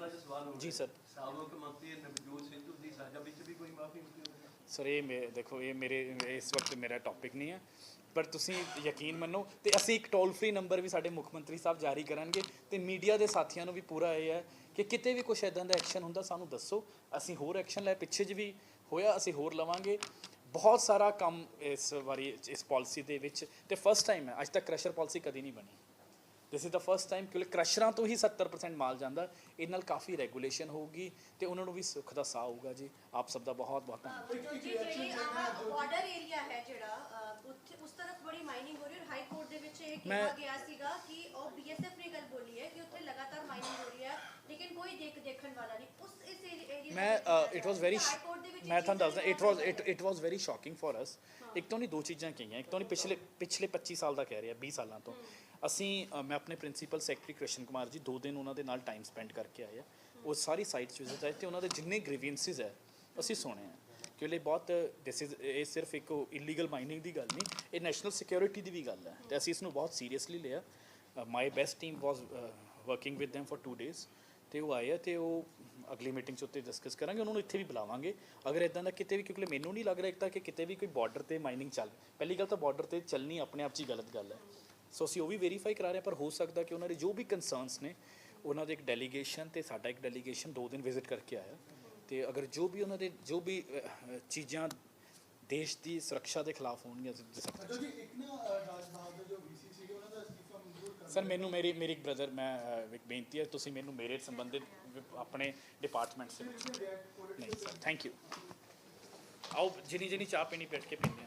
ਜੀ ਸਰ, ਸਾਬਕ ਮੰਤਰੀ ਨਵਜੋਤ ਸਿੱਧੂ ਦੀ ਸਜ਼ਾ ਵਿੱਚ ਵੀ ਕੋਈ ਮਾਫੀ ਹੁੰਦੀ ਹੈ? ਸਰ ਇਹ ਦੇਖੋ, ਇਹ ਮੇਰੇ ਇਸ ਵਕਤ ਮੇਰਾ ਟੌਪਿਕ ਨਹੀਂ ਹੈ, ਪਰ ਤੁਸੀਂ ਯਕੀਨ ਮੰਨੋ ਤੇ ਅਸੀਂ ਇੱਕ ਟੋਲ ਫ੍ਰੀ ਨੰਬਰ ਵੀ ਸਾਡੇ ਮੁੱਖ ਮੰਤਰੀ ਸਾਹਿਬ ਜਾਰੀ ਕਰਨਗੇ, ਤੇ ਮੀਡੀਆ ਦੇ ਸਾਥੀਆਂ ਨੂੰ ਵੀ ਪੂਰਾ ਇਹ ਹੈ ਕਿ ਕਿਤੇ ਵੀ ਕੁਛ ਇੱਦਾਂ ਦਾ ਐਕਸ਼ਨ ਹੁੰਦਾ ਸਾਨੂੰ ਦੱਸੋ, ਅਸੀਂ ਹੋਰ ਐਕਸ਼ਨ ਲੈ। ਪਿੱਛੇ ਜਿਹੇ ਵੀ ਹੋਇਆ, ਅਸੀਂ ਹੋਰ ਲਵਾਂਗੇ। ਬਹੁਤ ਸਾਰਾ ਕੰਮ ਇਸ ਵਾਰੀ ਇਸ ਪਾਲਿਸੀ ਦੇ ਵਿੱਚ, ਤੇ ਫਸਟ ਟਾਈਮ ਹੈ, ਅੱਜ ਤੱਕ ਕ੍ਰਸ਼ਰ ਪਾਲਿਸੀ ਕਦੀ ਨਹੀਂ ਬਣੀ। This is the first time, ਕਿਉਂਕਿ ਕ੍ਰਸ਼ਰਾਂ ਤੋਂ ਹੀ 70% ਮਾਲ ਜਾਂਦਾ। ਇਹ ਨਾਲ ਕਾਫੀ ਰੈਗੂਲੇਸ਼ਨ ਹੋਊਗੀ ਤੇ ਉਹਨਾਂ ਨੂੰ ਵੀ ਸੁੱਖ ਦਾ ਸਾਹ ਹੋਊਗਾ ਜੀ। ਆਪ ਸਭ ਦਾ ਬਹੁਤ ਬਹੁਤ ਧੰਨਵਾਦ। ਜਿਹੜੀ ਬਾਰਡਰ ਏਰੀਆ ਹੈ ਜਿਹੜਾ ਉਸ ਤਰਫ ਬੜੀ ਮਾਈਨਿੰਗ ਹੋ ਰਹੀ ਹੈ, ਹਾਈ ਕੋਰਟ ਦੇ ਵਿੱਚ ਇਹ ਕਿਹਾ ਗਿਆ ਸੀਗਾ ਕਿ ਉਹ BSF ਨੇ ਗੱਲ ਬੋਲੀ ਹੈ ਕਿ ਉੱਥੇ ਲਗਾਤਾਰ ਮਾਈਨਿੰਗ ਹੋ ਰਹੀ ਹੈ, ਲੇਕਿਨ ਕੋਈ ਦੇਖਣ ਵਾਲਾ ਨਹੀਂ। ਉਸ ਇਸ ਏਰੀਆ ਮੈਂ ਇਟ ਵਾਸ ਵੈਰੀ, ਮੈਂ ਤੁਹਾਨੂੰ ਦੱਸਦਾ, it was very shocking for us. ਇੱਕ ਤਾਂ ਨਹੀਂ, ਦੋ ਚੀਜ਼ਾਂ ਕਹੀਆਂ। ਇੱਕ ਤਾਂ ਨਹੀਂ, ਪਿਛਲੇ 25 ਸਾਲ ਦਾ ਕਹਿ ਰਿਹਾ, 20 ਸਾਲਾਂ ਤੋਂ ਅਸੀਂ, ਮੈਂ ਆਪਣੇ ਪ੍ਰਿੰਸੀਪਲ ਸੈਕਟਰੀ ਕ੍ਰਿਸ਼ਨ ਕੁਮਾਰ ਜੀ 2 ਦਿਨ ਉਹਨਾਂ ਦੇ ਨਾਲ ਟਾਈਮ ਸਪੈਂਡ ਕਰਕੇ ਆਏ ਆ। ਉਹ ਸਾਰੀ ਸਾਈਟਸ ਵਿਜ਼ਿਟ ਆਏ ਤੇ ਉਹਨਾਂ ਦੇ ਜਿੰਨੇ ਗ੍ਰੀਵੈਂਸਿਸ ਹੈ ਅਸੀਂ ਸੁਣੇ ਆ, ਕਿਉਂਕਿ ਬਹੁਤ ਇਹ ਸਿਰਫ ਇੱਕ ਇਲੀਗਲ ਮਾਈਨਿੰਗ ਦੀ ਗੱਲ ਨਹੀਂ, ਇਹ ਨੈਸ਼ਨਲ ਸਿਕਿਉਰਿਟੀ ਦੀ ਵੀ ਗੱਲ ਹੈ, ਤੇ ਅਸੀਂ ਇਸ ਨੂੰ ਬਹੁਤ ਸੀਰੀਅਸਲੀ ਲਿਆ। My best team was working with them for 2 days, ਤੇ ਉਹ ਆਏ ਆ ਤੇ ਉਹ ਅਗਲੀ ਮੀਟਿੰਗ 'ਚ ਉੱਤੇ ਡਿਸਕਸ ਕਰਾਂਗੇ। ਉਹਨਾਂ ਨੂੰ ਇੱਥੇ ਵੀ ਬੁਲਾਵਾਂਗੇ ਅਗਰ ਇੱਦਾਂ ਦਾ ਕਿਤੇ ਵੀ, ਕਿਉਂਕਿ ਮੈਨੂੰ ਨਹੀਂ ਲੱਗ ਰਿਹਾ ਇੱਕ ਤਾਂ ਕਿ ਕਿਤੇ ਵੀ ਕੋਈ ਬਾਰਡਰ 'ਤੇ ਮਾਈਨਿੰਗ ਚੱਲ। ਪਹਿਲੀ ਗੱਲ ਤਾਂ ਬਾਰਡਰ 'ਤੇ ਚੱਲਣੀ ਆਪਣੇ ਆਪ 'ਚ ਹੀ ਗਲਤ ਗੱਲ ਹੈ, ਸੋ ਅਸੀਂ ਉਹ ਵੀ ਵੈਰੀਫਾਈ ਕਰਾ ਰਹੇ ਹਾਂ। ਪਰ ਹੋ ਸਕਦਾ ਕਿ ਉਹਨਾਂ ਦੇ ਜੋ ਵੀ ਕੰਸਰਨਸ ਨੇ, ਉਹਨਾਂ ਦੇ ਇੱਕ ਡੈਲੀਗੇਸ਼ਨ ਤੇ ਸਾਡਾ ਇੱਕ ਡੈਲੀਗੇਸ਼ਨ 2 ਦਿਨ ਵਿਜ਼ਿਟ ਕਰਕੇ ਆਇਆ, ਤੇ ਅਗਰ ਜੋ ਵੀ ਉਹਨਾਂ ਦੇ ਜੋ ਵੀ ਚੀਜ਼ਾਂ ਦੇਸ਼ ਦੀ ਸੁਰੱਖਿਆ ਦੇ ਖਿਲਾਫ ਹੋਣਗੀਆਂ। ਸਰ ਮੈਨੂੰ ਮੇਰੀ ਇੱਕ ਬ੍ਰਦਰ, ਮੈਂ ਇੱਕ ਬੇਨਤੀ ਹੈ, ਤੁਸੀਂ ਮੈਨੂੰ ਮੇਰੇ ਸੰਬੰਧਿਤ ਆਪਣੇ ਡਿਪਾਰਟਮੈਂਟ ਸੇ ਨਹੀਂ ਸਰ, ਥੈਂਕ ਯੂ। ਆਓ ਜਿੰਨੀ ਚਾਹ ਪੀਣੀ ਬੈਠ ਕੇ ਪੀਂਦੇ ਹਾਂ।